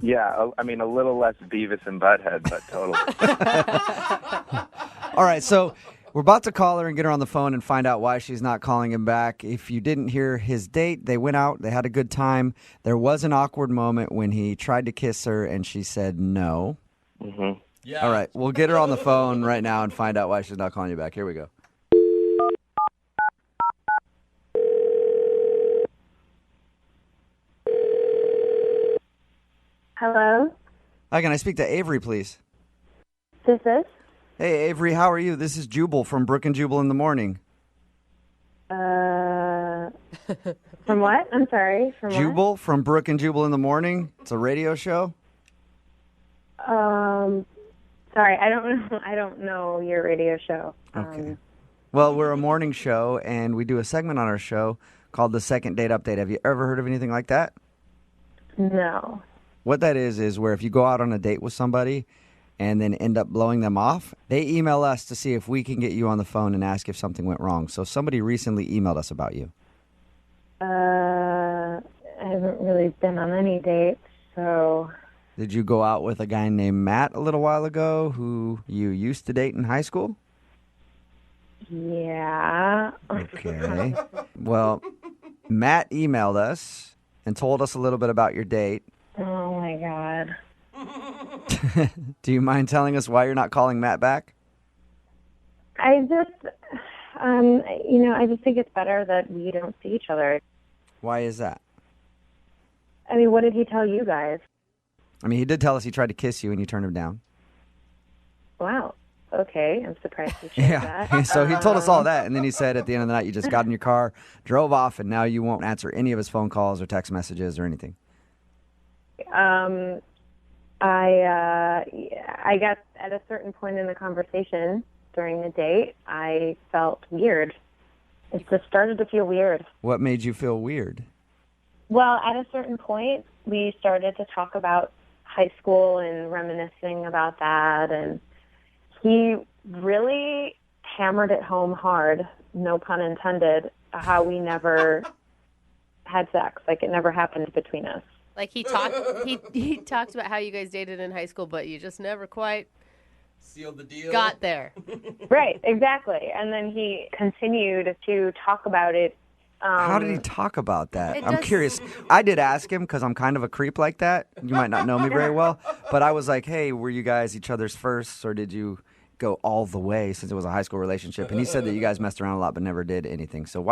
Yeah, I mean, a little less Beavis and Butthead, but totally. All right, so we're about to call her and get her on the phone and find out why she's not calling him back. If you didn't hear his date, they went out, they had a good time. There was an awkward moment when he tried to kiss her and she said no. Mm-hmm. Yeah. All right, we'll get her on the phone right now and find out why she's not calling you back. Here we go. Hello, Hi, can I speak to Avery, please? this is? Hey, Avery, how are you? This is Jubal from Brooke and Jubal in the morning. From what? I'm sorry, from Jubal from Brooke and Jubal in the morning. It's a radio show. what? Sorry, I don't know your radio show. Okay. Well, we're a morning show, and we do a segment on our show called the Second Date Update. Have you ever heard of anything like that? No. What that is where if you go out on a date with somebody and then end up blowing them off, they email us to see if we can get you on the phone and ask if something went wrong. So somebody recently emailed us about you. I haven't really been on any dates, so... Did you go out with a guy named Matt a little while ago who you used to date in high school? Yeah. Okay. Well, Matt emailed us and told us a little bit about your date. Oh, my God. Do you mind telling us why you're not calling Matt back? I just, I just think it's better that we don't see each other. Why is that? I mean, what did he tell you guys? I mean, he did tell us he tried to kiss you and you turned him down. Wow. Okay, I'm surprised you shared that. So he told us all that, and then he said at the end of the night you just got in your car, drove off, and now you won't answer any of his phone calls or text messages or anything. I guess at a certain point in the conversation during the date, I felt weird. It just started to feel weird. What made you feel weird? Well, at a certain point, we started to talk about high school and reminiscing about that, and he really hammered it home hard, no pun intended, how we never had sex. Like, it never happened between us. Like he talked about how you guys dated in high school, but you just never quite sealed the deal. Got there. Right, exactly. And then he continued to talk about it. How did he talk about that? I'm curious. I did ask him because I'm kind of a creep like that. You might not know me very well, but I was like, hey, were you guys each other's firsts, or did you go all the way since it was a high school relationship? And he said that you guys messed around a lot but never did anything. So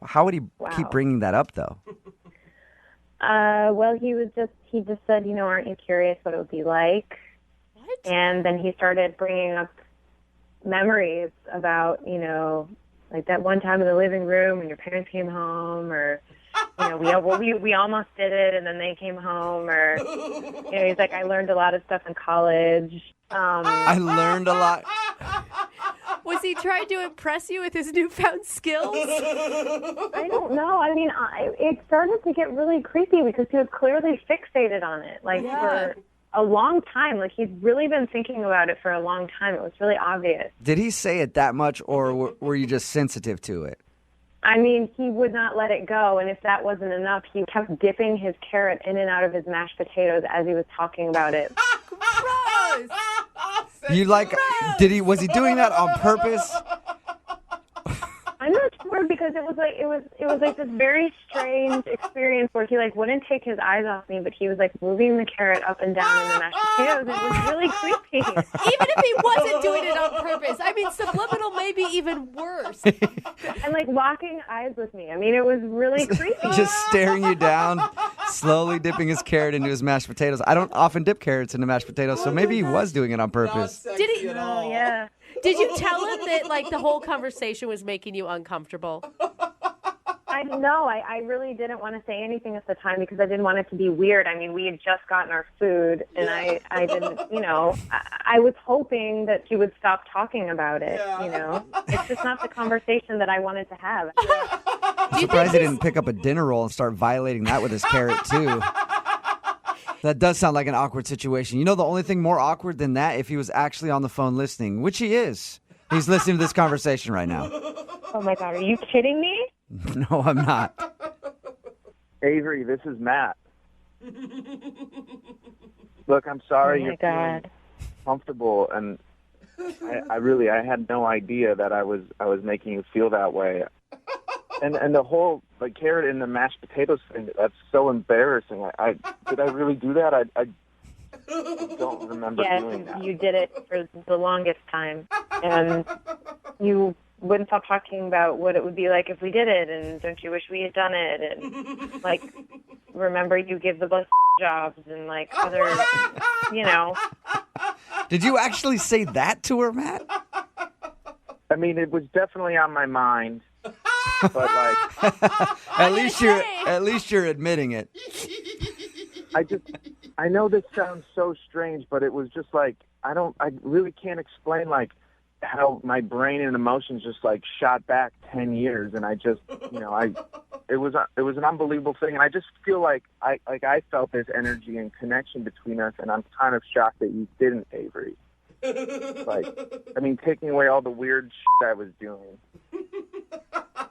how would he keep bringing that up, though? Well, he just said, aren't you curious what it would be like? What? And then he started bringing up memories about, like that one time in the living room when your parents came home, or, we almost did it and then they came home, or, he's like, I learned a lot of stuff in college. I learned a lot. Was he trying to impress you with his newfound skills? I don't know. I mean, it started to get really creepy because he was clearly fixated on it, for a long time. Like, he'd really been thinking about it for a long time. It was really obvious. Did he say it that much, or were you just sensitive to it? I mean, he would not let it go, and if that wasn't enough, he kept dipping his carrot in and out of his mashed potatoes as he was talking about it. Gross! Was he doing that on purpose? I'm not sure, because it was like this very strange experience where he wouldn't take his eyes off me, but he was moving the carrot up and down in the mashed potatoes. It was really creepy. Even if he wasn't doing it on purpose, I mean, subliminal may be even worse. And locking eyes with me. I mean, it was really creepy. Just staring you down, slowly dipping his carrot into his mashed potatoes. I don't often dip carrots into mashed potatoes, so maybe he was doing it on purpose. Did he? Oh, yeah. Did you tell him that the whole conversation was making you uncomfortable? I really didn't want to say anything at the time because I didn't want it to be weird. I mean, we had just gotten our food, and I didn't, I was hoping that he would stop talking about it, It's just not the conversation that I wanted to have. I'm surprised he didn't pick up a dinner roll and start violating that with his carrot, too. That does sound like an awkward situation. The only thing more awkward than that, if he was actually on the phone listening, which he is. He's listening to this conversation right now. Oh, my God. Are you kidding me? No, I'm not. Avery, this is Matt. Look, I'm sorry you're feeling comfortable, and I had no idea that I was making you feel that way. And the whole carrot in the mashed potatoes thing, that's so embarrassing. Did I really do that? I don't remember doing that. Yes, you did it for the longest time. And you wouldn't stop talking about what it would be like if we did it, and don't you wish we had done it, and remember you give the bus jobs and other, Did you actually say that to her, Matt? I mean, it was definitely on my mind, but at least you're admitting it. I know this sounds so strange, but it was just I really can't explain how my brain and emotions just shot back 10 years, and I just, it was an unbelievable thing, and I just feel like I felt this energy and connection between us, and I'm kind of shocked that you didn't, Avery. Taking away all the weird shit I was doing.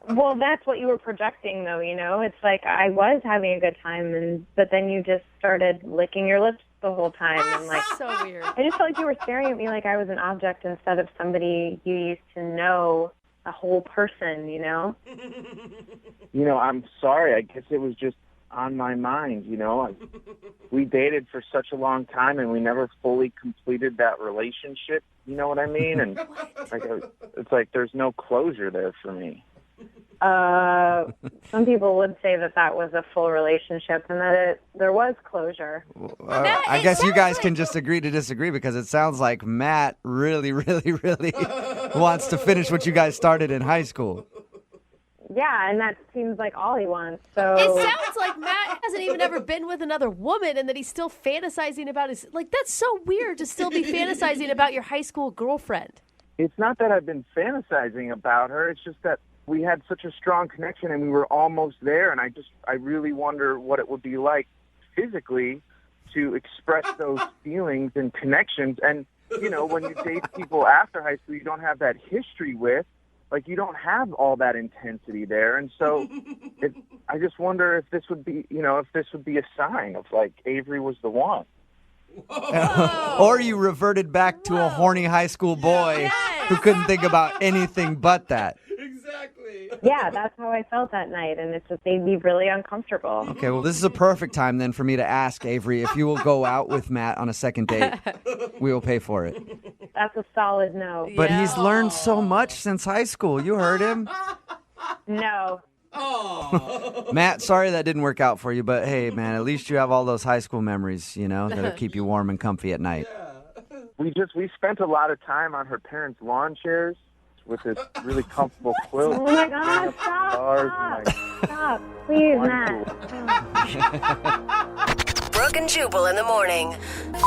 Well, that's what you were projecting, though, It's I was having a good time, but then you just started licking your lips the whole time. And, so weird. I just felt like you were staring at me like I was an object instead of somebody you used to know, a whole person, I'm sorry. I guess it was just on my mind, We dated for such a long time, and we never fully completed that relationship, you know what I mean? And it's there's no closure there for me. Some people would say that was a full relationship and that there was closure. I guess you guys can just agree to disagree because it sounds like Matt really, really, really wants to finish what you guys started in high school. Yeah, and that seems like all he wants. So It sounds like Matt hasn't even ever been with another woman and that he's still fantasizing about his... Like, that's so weird to still be fantasizing about your high school girlfriend. It's not that I've been fantasizing about her. It's just that we had such a strong connection and we were almost there. And I really wonder what it would be like physically to express those feelings and connections. And, you know, when you date people after high school you don't have that history with, like, you don't have all that intensity there. And so I just wonder if this would be, a sign of, like, Avery was the one. Or you reverted back to a horny high school boy who couldn't think about anything but that. Exactly. yeah, that's how I felt that night, and it just made me really uncomfortable. Okay, well, this is a perfect time then for me to ask Avery if you will go out with Matt on a second date. We will pay for it. That's a solid no. But he's learned so much since high school. You heard him. No. Matt, sorry that didn't work out for you, but hey, man, at least you have all those high school memories, you know, that'll keep you warm and comfy at night. We spent a lot of time on her parents' lawn chairs with this really comfortable quilt. Oh my God, stop, please, Matt. Brooke and Jubal in the morning.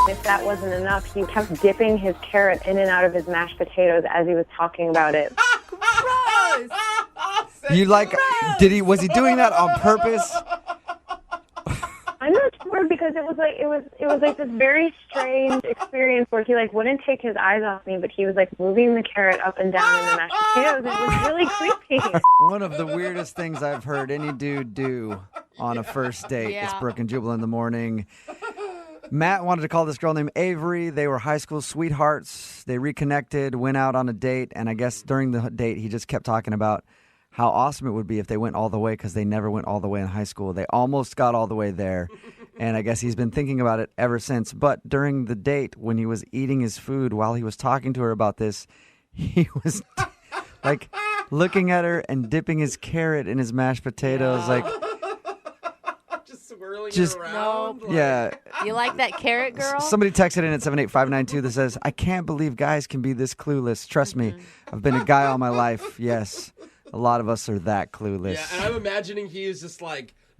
If that wasn't enough, he kept dipping his carrot in and out of his mashed potatoes as he was talking about it. Gross! Was he doing that on purpose? I'm not sure because it was like this very strange experience where he wouldn't take his eyes off me, but he was moving the carrot up and down in the mashed potatoes. It was really creepy. One of the weirdest things I've heard any dude do on a first date. Yeah. It's Brooke and Jubal in the morning. Matt wanted to call this girl named Avery. They were high school sweethearts. They reconnected, went out on a date, and I guess during the date he just kept talking about how awesome it would be if they went all the way because they never went all the way in high school. They almost got all the way there, and I guess he's been thinking about it ever since. But during the date, when he was eating his food, while he was talking to her about this, he was looking at her and dipping his carrot in his mashed potatoes, Just swirling Just- it around. yeah. You like that carrot, girl? Somebody texted in at 78592 that says, I can't believe guys can be this clueless. Trust me, I've been a guy all my life. Yes, a lot of us are that clueless. Yeah, and I'm imagining he is just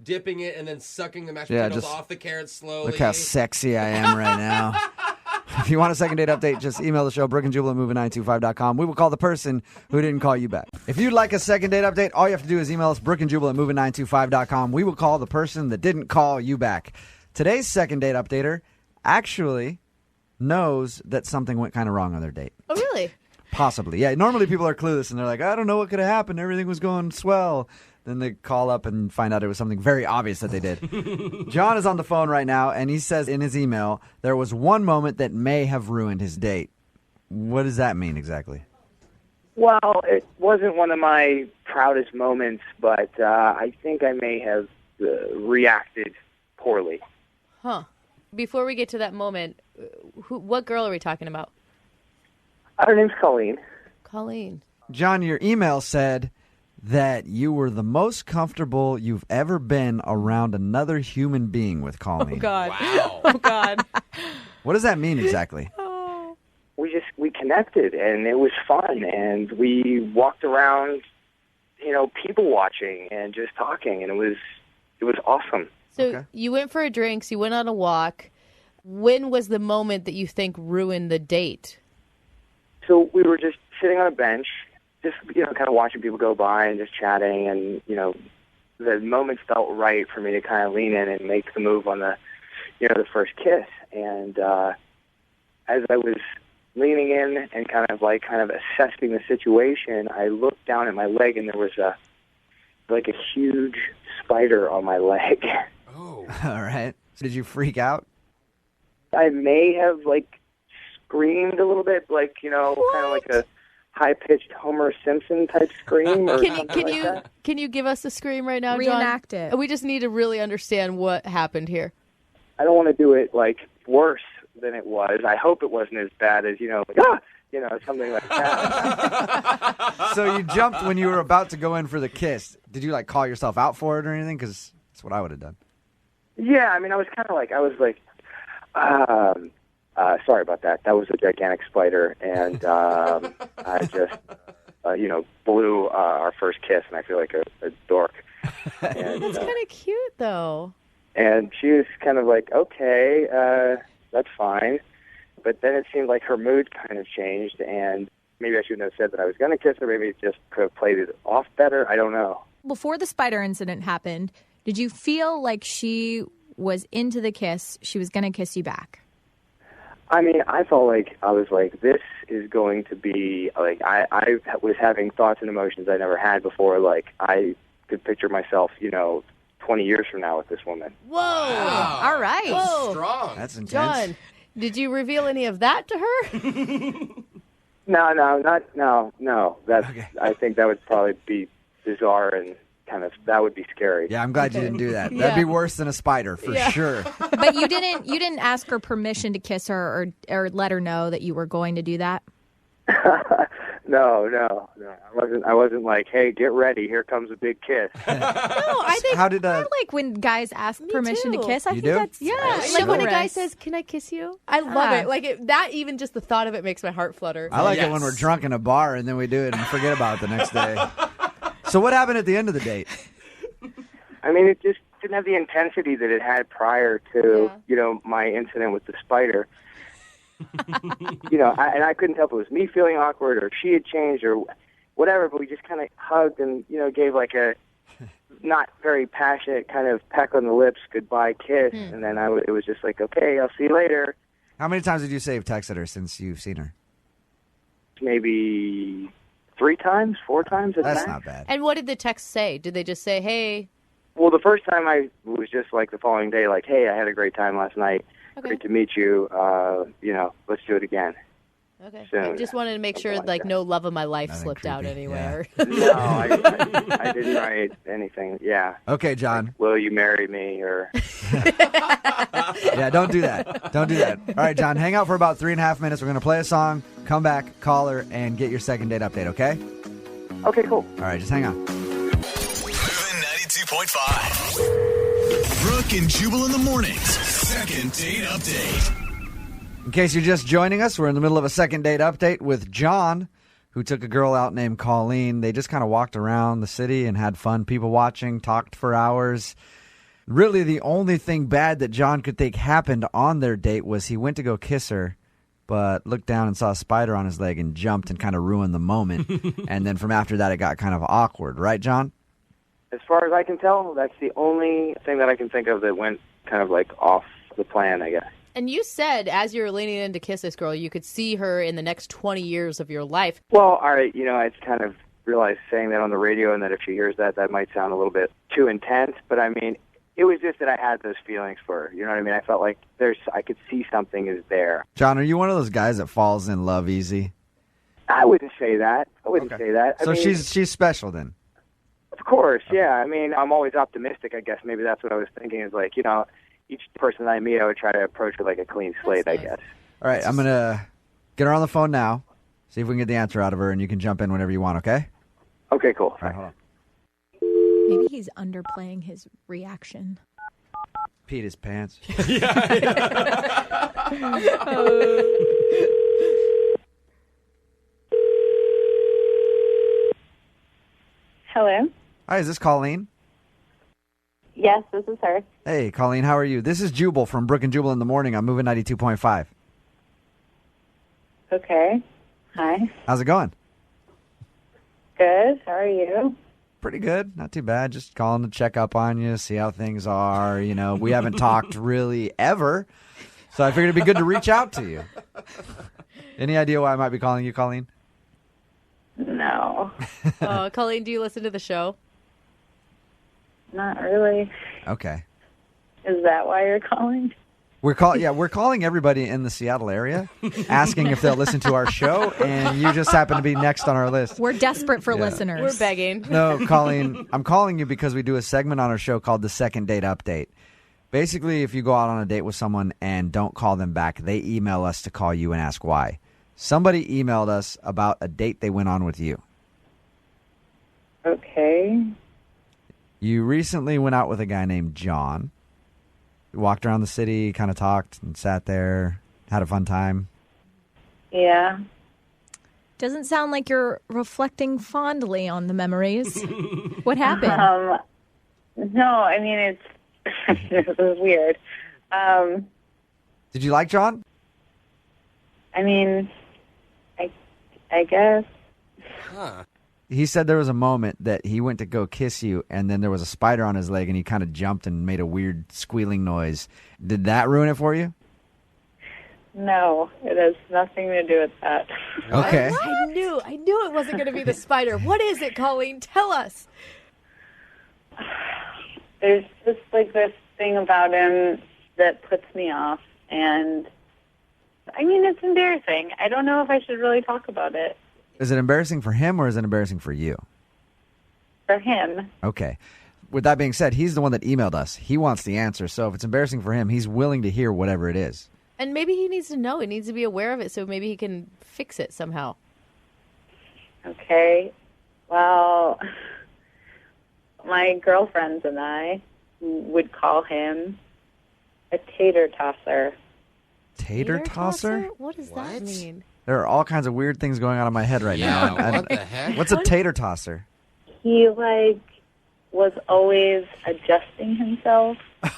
dipping it and then sucking the mashed Yeah, potatoes just off the carrot slowly. Look how sexy I am right now. If you want a second date update, just email the show, brookandjubal@moving925.com. We will call the person who didn't call you back. If you'd like a second date update, all you have to do is email us, brookandjubal@moving925.com. We will call the person that didn't call you back. Today's second date updater actually knows that something went kind of wrong on their date. Oh, really? Possibly. Yeah, normally people are clueless and they're like, I don't know what could have happened. Everything was going swell. Then they call up and find out it was something very obvious that they did. John is on the phone right now, and he says in his email, there was one moment that may have ruined his date. What does that mean exactly? Well, it wasn't one of my proudest moments, but I think I may have reacted poorly. Huh. Before we get to that moment, what girl are we talking about? Her name's Colleen. Colleen. John, your email said that you were the most comfortable you've ever been around another human being with Colleen. Oh, God. Wow. Oh, God. What does that mean exactly? We connected, and it was fun, and we walked around, people watching and just talking, and it was awesome. So you went for a drink, you went on a walk. When was the moment that you think ruined the date? So we were just sitting on a bench, just, kind of watching people go by and just chatting, and, the moment felt right for me to kind of lean in and make the move on the first kiss. And as I was leaning in and kind of assessing the situation, I looked down at my leg and there was a huge spider on my leg. Oh. All right. So did you freak out? I may have screamed a little bit, kind of like a high-pitched Homer Simpson type scream. Or Can you give us a scream right now, John? Reenact it. We just need to really understand what happened here. I don't want to do it worse than it was. I hope it wasn't as bad as something like that. So you jumped when you were about to go in for the kiss. Did you like call yourself out for it or anything? Because that's what I would have done. Yeah, I mean, I was sorry about that. That was a gigantic spider, and I just, blew our first kiss, and I feel like a dork. And, That's kind of cute, though. And she was kind of like, okay, that's fine. But then it seemed like her mood kind of changed, and maybe I shouldn't have said that I was going to kiss her. Maybe it just could have played it off better. I don't know. Before the spider incident happened, did you feel like she was into the kiss, she was going to kiss you back? I mean, I felt like I was like, this is going to be, like, I was having thoughts and emotions I never had before. Like, I could picture myself, 20 years from now with this woman. Whoa. Wow. All right. Whoa. Strong. That's intense. John, did you reveal any of that to her? No. That's, okay. I think that would probably be bizarre and that would be scary. Yeah, I'm glad you didn't do that. That'd be worse than a spider for sure. But you didn't ask her permission to kiss her or let her know that you were going to do that? No. I wasn't like, hey, get ready, here comes a big kiss. No, I think How did I like when guys ask permission to kiss. I think that's like when a guy says, "Can I kiss you?" I love it. Like that, even just the thought of it makes my heart flutter. I like it when we're drunk in a bar and then we do it and forget about it the next day. So what happened at the end of the date? I mean, it just didn't have the intensity that it had prior to, my incident with the spider. And I couldn't tell if it was me feeling awkward or if she had changed or whatever, but we just kind of hugged and, gave like a not very passionate kind of peck on the lips goodbye kiss. And then it was just like, okay, I'll see you later. How many times did you say you've texted her since you've seen her? Maybe 3 times, 4 times. That's not bad. And what did the text say? Did they just say, hey? Well, the first time I was just like the following day, like, hey, I had a great time last night. Okay. Great to meet you. Let's do it again. Okay. Soon. I just wanted to make sure, like no love of my life slipped out anywhere. Yeah. No, I didn't write anything. Yeah. Okay, John. Like, will you marry me? Or yeah, don't do that. Don't do that. All right, John, hang out for about 3.5 minutes. We're going to play a song, come back, call her, and get your second date update, okay? Okay, cool. All right, just hang on. Moving 92.5. Brooke and Jubal in the mornings. Second date update. In case you're just joining us, we're in the middle of a second date update with John, who took a girl out named Colleen. They just kind of walked around the city and had fun, people watching, talked for hours. Really, the only thing bad that John could think happened on their date was he went to go kiss her, but looked down and saw a spider on his leg and jumped and kind of ruined the moment. And then from after that, it got kind of awkward. Right, John? As far as I can tell, that's the only thing that I can think of that went kind of like off the plan, I guess. And you said, as you were leaning in to kiss this girl, you could see her in the next 20 years of your life. Well, all right, I kind of realized saying that on the radio and that if she hears that, that might sound a little bit too intense. But, I mean, it was just that I had those feelings for her. You know what I mean? I felt like I could see something is there. John, are you one of those guys that falls in love easy? I wouldn't say that. Say that. So she's special then? Of course, yeah. I mean, I'm always optimistic, I guess. Maybe that's what I was thinking is like, each person I meet, I would try to approach with like a clean slate, I guess. All right, I'm going to get her on the phone now, see if we can get the answer out of her, and you can jump in whenever you want, okay? Okay, cool. All right, hold on. Maybe he's underplaying his reaction. Peed his pants. Hello? Hi, is this Colleen? Yes, this is her. Hey, Colleen, how are you? This is Jubal from Brooke and Jubal in the morning. I'm moving 92.5. Okay. Hi. How's it going? Good. How are you? Pretty good. Not too bad. Just calling to check up on you, see how things are. We haven't talked really ever, so I figured it'd be good to reach out to you. Any idea why I might be calling you, Colleen? No. Colleen, do you listen to the show? Not really. Okay. Is that why you're calling? We're calling everybody in the Seattle area, asking if they'll listen to our show, and you just happen to be next on our list. We're desperate for listeners. We're begging. No, Colleen, I'm calling you because we do a segment on our show called the Second Date Update. Basically, if you go out on a date with someone and don't call them back, they email us to call you and ask why. Somebody emailed us about a date they went on with you. Okay. You recently went out with a guy named John. Walked around the city, kind of talked and sat there, had a fun time. Yeah. Doesn't sound like you're reflecting fondly on the memories. What happened? No, I mean, it's this is weird. Did you like John? I mean, I guess. Huh. He said there was a moment that he went to go kiss you, and then there was a spider on his leg, and he kind of jumped and made a weird squealing noise. Did that ruin it for you? No, it has nothing to do with that. Okay. I knew it wasn't going to be the spider. What is it, Colleen? Tell us. There's just like this thing about him that puts me off, and I mean, it's embarrassing. I don't know if I should really talk about it. Is it embarrassing for him or is it embarrassing for you? For him. Okay. With that being said, he's the one that emailed us. He wants the answer. So if it's embarrassing for him, he's willing to hear whatever it is. And maybe he needs to know. He needs to be aware of it so maybe he can fix it somehow. Okay. Well, my girlfriends and I would call him a tater tosser. Tater tosser? What does that mean? There are all kinds of weird things going on in my head right now. What the heck? What's a tater tosser? He, was always adjusting himself. That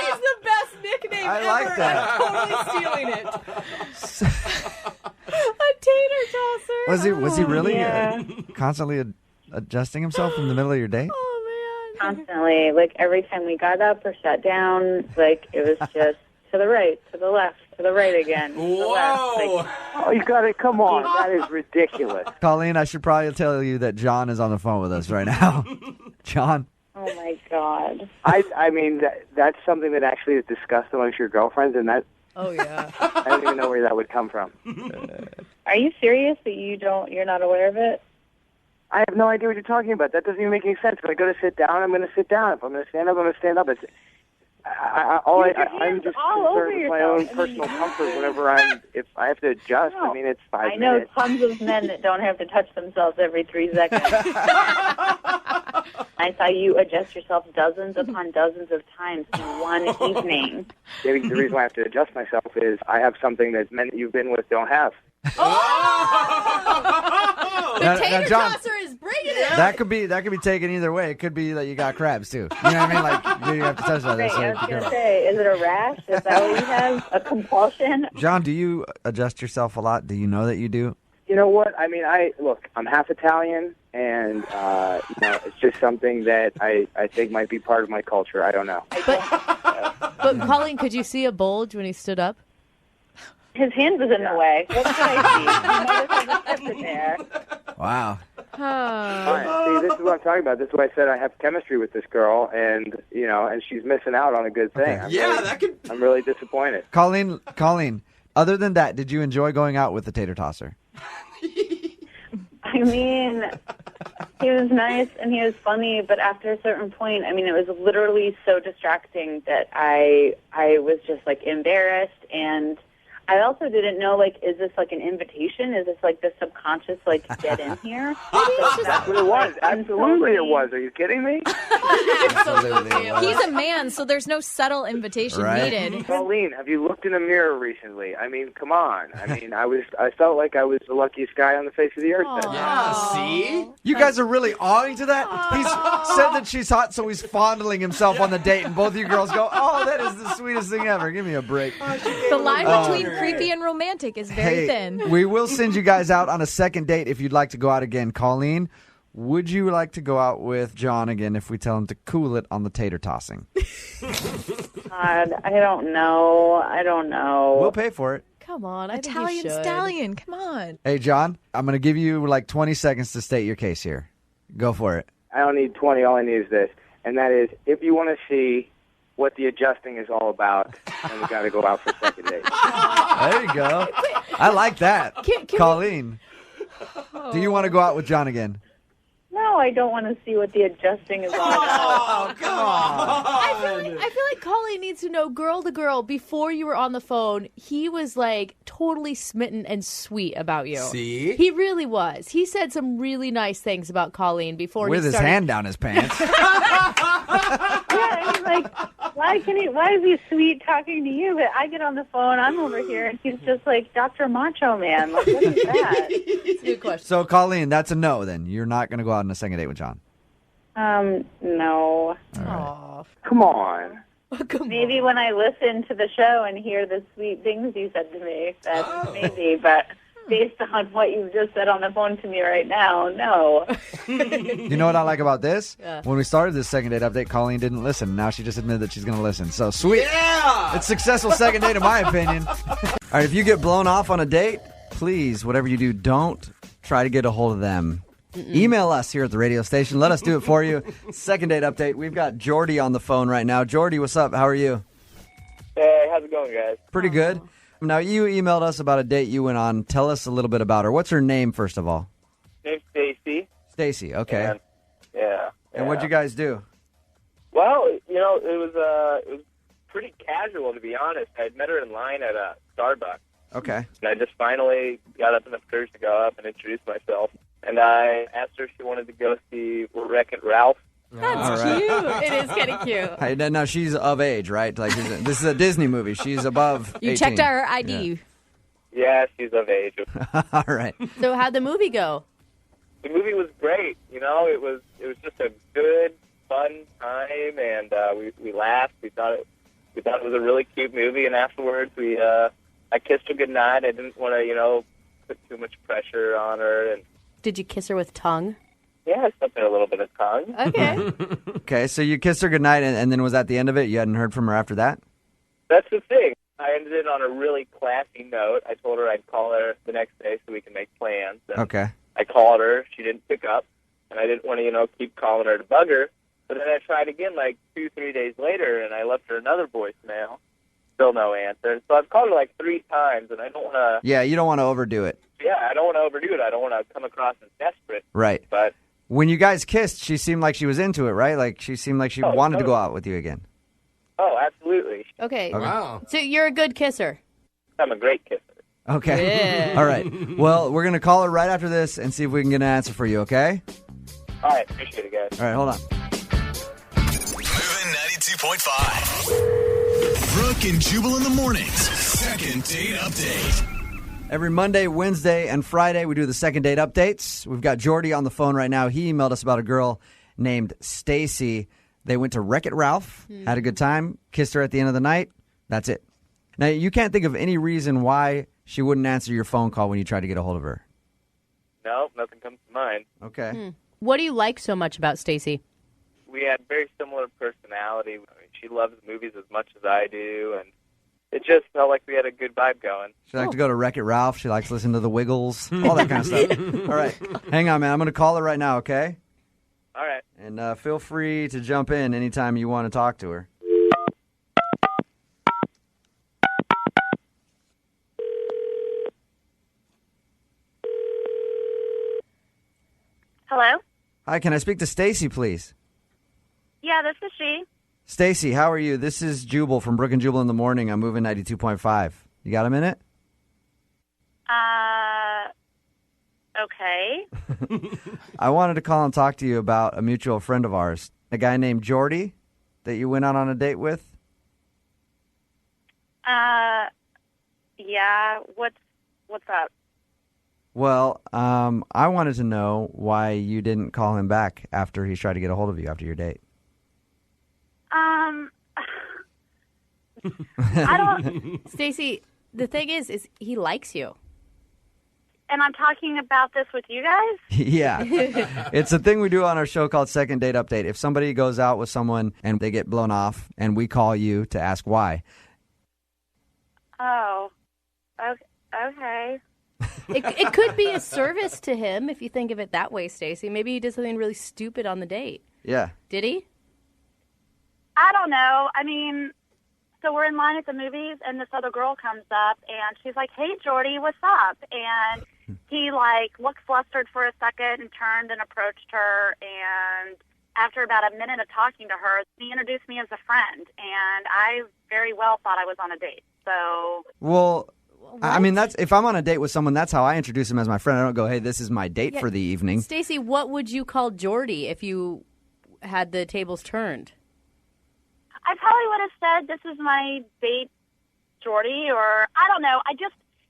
is the best nickname I ever. like that. I'm totally stealing it. A tater tosser. Was he really Yeah. constantly adjusting himself in the middle of your day? Constantly. Every time we got up or sat down, it was just to the right, to the left, to the right again. To the left. Oh, you got it. Come on. That is ridiculous. Colleen, I should probably tell you that John is on the phone with us right now. John? Oh, my God. I mean, that's something that actually is discussed amongst your girlfriends, and that. Oh, yeah. I don't even know where that would come from. Are you serious that you're not aware of it? I have no idea what you're talking about. That doesn't even make any sense. If I go to sit down, I'm going to sit down. If I'm going to stand up, I'm going to stand up. I'm just concerned with my own personal comfort whenever if I have to adjust. No. I mean, it's 5 I know minutes. tons of men that don't have to touch themselves every 3 seconds. I saw you adjust yourself dozens upon dozens of times in one evening. Maybe the reason why I have to adjust myself is I have something that men that you've been with don't have. The tater tosser is bringing it. That could be taken either way. It could be that you got crabs too. You know what I mean? You have to touch that. Right, I was going to say, is it a rash? Is that what you have? A compulsion? John, do you adjust yourself a lot? Do you know that you do? You know what? I mean, I'm half Italian, and it's just something that I think might be part of my culture. I don't know. But Colleen, could you see a bulge when he stood up? His hand was in the way. What could I see? You might have left it there. Wow. All right. See, this is what I'm talking about. This is why I said I have chemistry with this girl, and she's missing out on a good thing. Okay. I'm really disappointed. Colleen, other than that, did you enjoy going out with the tater tosser? I mean, he was nice and he was funny, but after a certain point, I mean, it was literally so distracting that I was just embarrassed, and I also didn't know, is this an invitation? Is this the subconscious, get in here? That's what it was. Absolutely it was. Are you kidding me? Absolutely. He's a man, so there's no subtle invitation needed. Colleen, have you looked in a mirror recently? I mean, come on. I mean, I felt like I was the luckiest guy on the face of the earth. Yeah, see? You guys are really awing to that? He's said that she's hot, so he's fondling himself on the date, and both of you girls go, oh, that is the sweetest thing ever. Give me a break. The line between creepy and romantic is very thin. We will send you guys out on a second date if you'd like to go out again. Colleen, would you like to go out with John again if we tell him to cool it on the tater tossing? God, I don't know. We'll pay for it. Come on, Italian stallion, come on. Hey, John, I'm going to give you 20 seconds to state your case here. Go for it. I don't need 20. All I need is this, and that is if you want to see what the adjusting is all about, then we got to go out for a second date. There you go. I like that. Can Colleen, do you want to go out with John again? No, now I don't want to see what the adjusting is all about. Oh, come on. I feel like Colleen needs to know, girl to girl, before you were on the phone, he was like totally smitten and sweet about you. See? He really was. He said some really nice things about Colleen before With he his started. hand down his pants. Yeah, and he's like, why is he sweet talking to you? But I get on the phone, I'm over here, and he's just like Dr. Macho Man. Like, what is that? It's a good question. So, Colleen, that's a no then. You're not going to go out on a second date with John. No. Aw. Come on. Maybe when I listen to the show and hear the sweet things you said to me, that's maybe, but based on what you just said on the phone to me right now, no. You know what I like about this? Yeah. When we started this second date update, Colleen didn't listen. Now she just admitted that she's going to listen. So, sweet. Yeah! It's successful second date in my opinion. All right, if you get blown off on a date, please, whatever you do, don't try to get a hold of them. Email us here at the radio station. Let us do it for you. Second date update. We've got Jordy on the phone right now. Jordy, what's up? How are you? Hey, how's it going, guys? Pretty good. Now, you emailed us about a date you went on. Tell us a little bit about her. What's her name, first of all? Name's Stacy. Stacy, okay. And, yeah. And what'd you guys do? Well, it was pretty casual, to be honest. I had met her in line at a Starbucks. Okay. And I just finally got up enough courage to go up and introduce myself. And I asked her if she wanted to go see Wreck-It Ralph. That's cute. It is kind of cute. Hey, now she's of age, right? Like this is a Disney movie. She's above 18. You checked her ID. Yeah, she's of age. All right. So how'd the movie go? The movie was great. It was just a good, fun time, and we laughed. We thought it was a really cute movie, and afterwards I kissed her goodnight. I didn't want to, put too much pressure on her. And Did you kiss her with tongue? yeah, I stepped in a little bit of tongue. Okay. Okay, so you kissed her goodnight, and then was that the end of it? You hadn't heard from her after that? That's the thing. I ended it on a really classy note. I told her I'd call her the next day so we can make plans. And Okay. I called her. She didn't pick up, and I didn't want to, keep calling her to bug her. But then I tried again like 2-3 days later, and I left her another voicemail. Still no answer. So I've called her like 3 times, and I don't want to... Yeah, you don't want to overdo it. Yeah, I don't want to overdo it. I don't want to come across as desperate. Right. But when you guys kissed, she seemed like she was into it, right? Like she seemed like she wanted to go out with you again. oh, absolutely. Okay. Wow. So you're a good kisser. I'm a great kisser. Okay. Yeah. All right. Well, we're going to call her right after this and see if we can get an answer for you, okay? All right, appreciate it, guys. All right, hold on. Moving 92.5. Brooke and Jubal in the mornings. Second date update. Every Monday, Wednesday, and Friday, we do the second date updates. We've got Jordy on the phone right now. He emailed us about a girl named Stacy. They went to Wreck-It Ralph, had a good time, kissed her at the end of the night. That's it. Now, you can't think of any reason why she wouldn't answer your phone call when you tried to get a hold of her. No, nothing comes to mind. Okay. What do you like so much about Stacy? We had very similar personality. I mean, she loves movies as much as I do, and it just felt like we had a good vibe going. She likes to go to Wreck-It Ralph. She likes to listen to the Wiggles, all that kind of stuff. All right. Hang on, man. I'm going to call her right now, okay? All right. And feel free to jump in anytime you want to talk to her. Hello? Hi, can I speak to Stacy, please? Yeah, this is she. Stacy, how are you? This is Jubal from Brooke and Jubal in the morning. I'm moving 92.5. You got a minute? Okay. I wanted to call and talk to you about a mutual friend of ours, a guy named Jordy that you went out on a date with. Yeah, what's up? Well, I wanted to know why you didn't call him back after he tried to get a hold of you after your date. I don't... Stacy, the thing is he likes you. And I'm talking about this with you guys? Yeah. It's a thing we do on our show called Second Date Update. If somebody goes out with someone and they get blown off and we call you to ask why. Oh, okay. It could be a service to him if you think of it that way, Stacy. Maybe he did something really stupid on the date. Yeah. Did he? I don't know. I mean, So we're in line at the movies, and this other girl comes up, and she's like, "Hey, Jordy, what's up?" And he, like, looked flustered for a second and turned and approached her, and after about a minute of talking to her, he introduced me as a friend, and I very well thought I was on a date. So... Well, I mean, that's if I'm on a date with someone, that's how I introduce him as my friend. I don't go, "Hey, this is my date for the evening." Stacey, what would you call Jordy if you had the tables turned? I probably would have said, "This is my date, Jordy," or I don't know.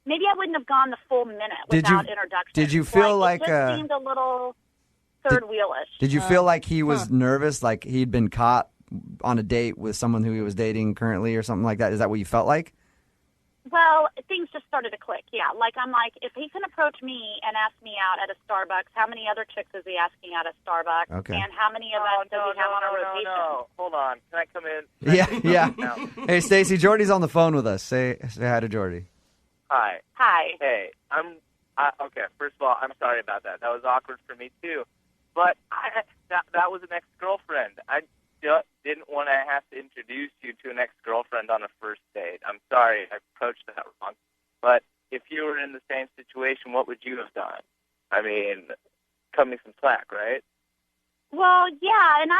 Maybe I wouldn't have gone the full minute without introduction. Did you feel like it just seemed a little third wheelish? Did you feel like he was nervous, like he'd been caught on a date with someone who he was dating currently or something like that? Is that what you felt like? Well, things just started to click, yeah. Like, I'm like, if he can approach me and ask me out at a Starbucks, how many other chicks is he asking out at Starbucks? Okay. And how many of us does he have on a rotation? No. Hold on. Can I come in? Yeah. Hey, Stacey, Jordy's on the phone with us. Say hi to Jordy. Hi. Hi. Hey, okay, first of all, I'm sorry about that. That was awkward for me, too. But that was an ex-girlfriend. I just didn't want to have to introduce you to an ex-girlfriend on a first date. I'm sorry I approached that wrong. But if you were in the same situation, what would you have done? I mean, cut me some slack, right? Well, yeah, and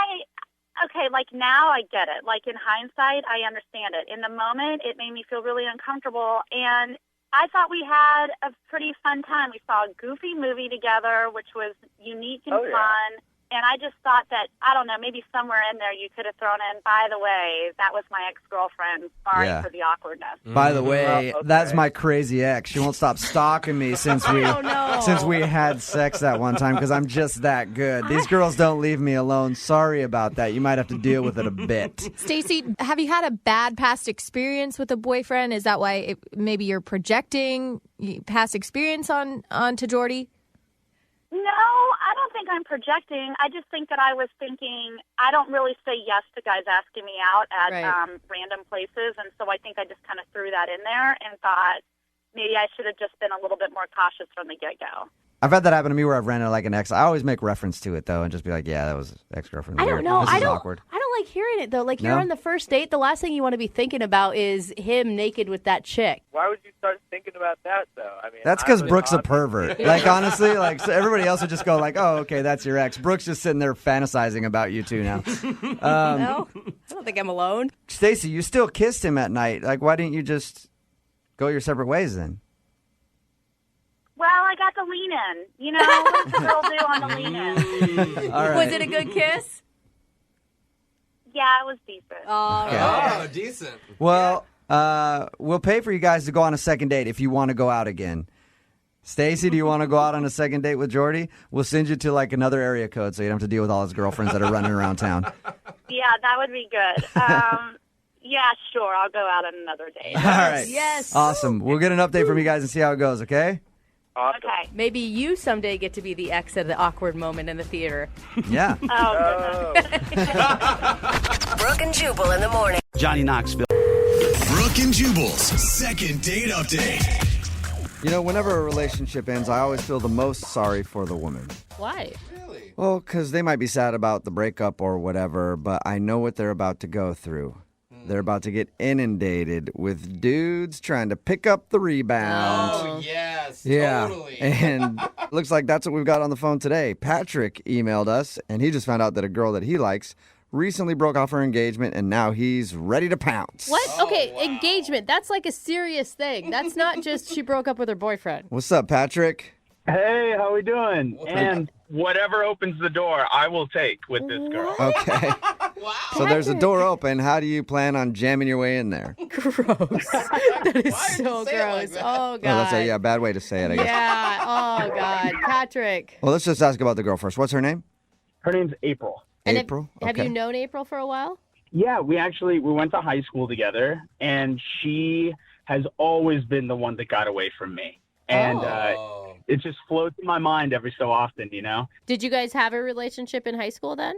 okay, like, now I get it. Like, in hindsight, I understand it. In the moment, it made me feel really uncomfortable, and I thought we had a pretty fun time. We saw a goofy movie together, which was unique and fun. And I just thought that, I don't know, maybe somewhere in there you could have thrown in, by the way, that was my ex-girlfriend. Sorry for the awkwardness. By the way, that's my crazy ex. She won't stop stalking me since we had sex that one time because I'm just that good. These girls don't leave me alone. Sorry about that. You might have to deal with it a bit. Stacey, have you had a bad past experience with a boyfriend? Is that why maybe you're projecting past experience onto Jordy? No, I don't think I'm projecting. I just think that I was thinking I don't really say yes to guys asking me out at random places, and so I think I just kind of threw that in there and thought maybe I should have just been a little bit more cautious from the get-go. I've had that happen to me where I've ran into like an ex. I always make reference to it though and just be like, "Yeah, that was ex-girlfriend." I don't know. This is awkward. I don't like hearing it though. Like you're on the first date, the last thing you want to be thinking about is him naked with that chick. Why would you start thinking about that though? I mean, that's because Brooke's a pervert. Like honestly, like so everybody else would just go like, "Oh, okay, that's your ex." Brooke's just sitting there fantasizing about you two now. No, I don't think I'm alone. Stacey, you still kissed him at night. Like, why didn't you just go your separate ways then? Well, I got the lean in. You know, what does a girl do on the lean in? All right. Was it a good kiss? Yeah, it was decent. Oh, decent. Well, we'll pay for you guys to go on a second date if you want to go out again. Stacey, do you want to go out on a second date with Jordy? We'll send you to like another area code so you don't have to deal with all his girlfriends that are running around town. Yeah, that would be good. Yeah, sure. I'll go out on another date. All right. Yes. Awesome. We'll get an update from you guys and see how it goes, okay? Awesome. Okay. Maybe you someday get to be the ex at the awkward moment in the theater. Yeah. Oh, goodness. Brooke and Jubal in the morning. Johnny Knoxville. Brooke and Jubal's second date update. You know, whenever a relationship ends, I always feel the most sorry for the woman. Why? Really? Well, because they might be sad about the breakup or whatever, but I know what they're about to go through. They're about to get inundated with dudes trying to pick up the rebound. Oh, yes. Yeah. Totally. And looks like that's what we've got on the phone today. Patrick emailed us, and he just found out that a girl that he likes recently broke off her engagement, and now he's ready to pounce. What? Oh, Okay, wow. engagement. That's like a serious thing. That's not just she broke up with her boyfriend. What's up, Patrick? Hey, how we doing? And whatever opens the door, I will take with this girl. Okay. Wow. So there's a door open. How do you plan on jamming your way in there? Gross. That is so say it like gross. that? Oh, God. Oh, that's a bad way to say it, I guess. Yeah. Oh, God. Patrick. Well, let's just ask about the girl first. What's her name? Her name's April. And April? Have you known April for a while? Yeah, we went to high school together, and she has always been the one that got away from me. And it just floats in my mind every so often, you know? Did you guys have a relationship in high school then?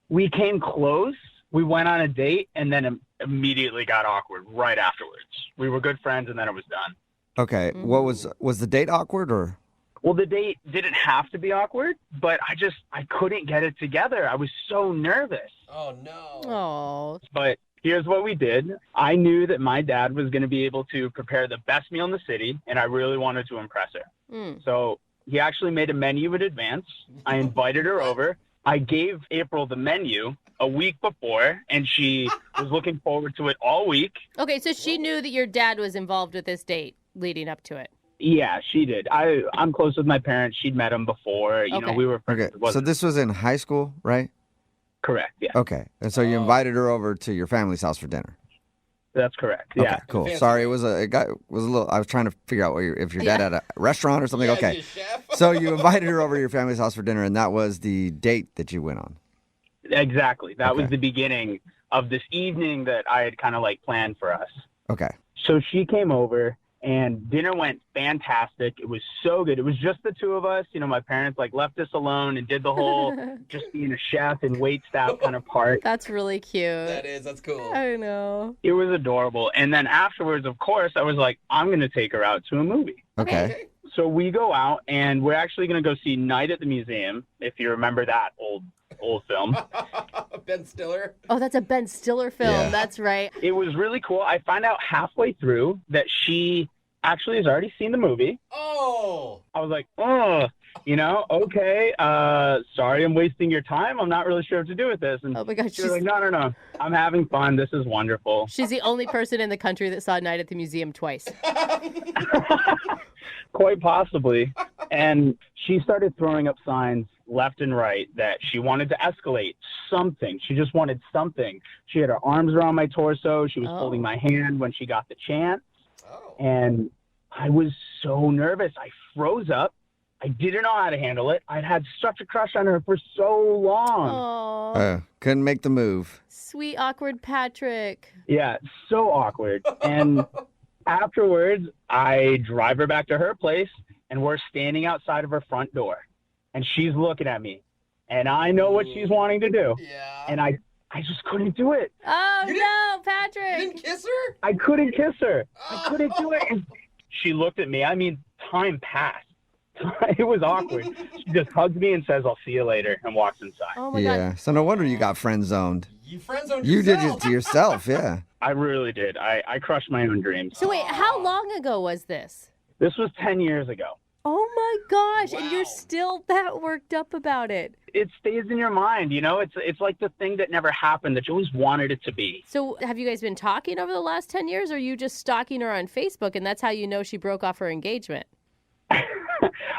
We came close. We went on a date, and then immediately got awkward right afterwards. We were good friends, and then it was done. Okay. What was the date awkward or? Well, the date didn't have to be awkward, but I couldn't get it together. I was so nervous. Oh, no. Oh. But here's what we did. I knew that my dad was going to be able to prepare the best meal in the city, and I really wanted to impress her. So he actually made a menu in advance. I invited her over. I gave April the menu a week before, and she was looking forward to it all week. Okay, so she knew that your dad was involved with this date leading up to it. Yeah, she did. I'm close with my parents. She'd met him before. You know, we were friends. Okay, so this was in high school, right? Correct, yeah. Okay, and so you invited her over to your family's house for dinner. That's correct, Okay, yeah. cool. Sorry, it was a little. I was trying to figure out if your dad had a restaurant or something. Okay, so you invited her over to your family's house for dinner, and that was the date that you went on. Exactly. That was the beginning of this evening that I had kind of like planned for us. Okay. So she came over, and dinner went fantastic. It was so good. It was just the two of us. You know, my parents like left us alone and did the whole just being a chef and wait staff kind of part. That's really cute. That's cool. I know. It was adorable. And then afterwards, of course, I was like, I'm going to take her out to a movie. Okay. So we go out, and we're actually going to go see Night at the Museum, if you remember that old film. Ben Stiller. Oh, that's a Ben Stiller film. Yeah. That's right. It was really cool. I find out halfway through that she actually has already seen the movie. Oh. I was like, oh, you know, okay. Sorry, I'm wasting your time. I'm not really sure what to do with this. And oh my gosh, she was like, no. I'm having fun. This is wonderful. She's the only person in the country that saw Night at the Museum twice. Quite possibly. And she started throwing up signs left and right that she wanted to escalate something. She just wanted something. She had her arms around my torso. She was holding my hand when she got the chance. And I was so nervous. I froze up. I didn't know how to handle it. I'd had such a crush on her for so long. Couldn't make the move. Sweet, awkward Patrick. Yeah, so awkward. And afterwards, I drive her back to her place, and we're standing outside of her front door. And she's looking at me. And I know what she's wanting to do. Yeah. And I just couldn't do it. Oh, no, Patrick. You didn't kiss her? I couldn't kiss her. I couldn't do it. And she looked at me. I mean, time passed. It was awkward. She just hugs me and says, I'll see you later, and walks inside. Oh, my God. So no wonder you got friend zoned. You friend zoned You yourself. did it to yourself, yeah. I really did. I crushed my own dreams. So wait, how long ago was this? This was 10 years ago. Oh my gosh, and you're still that worked up about it. It stays in your mind, you know? It's like the thing that never happened that you always wanted it to be. So have you guys been talking over the last 10 years, or are you just stalking her on Facebook, and that's how you know she broke off her engagement?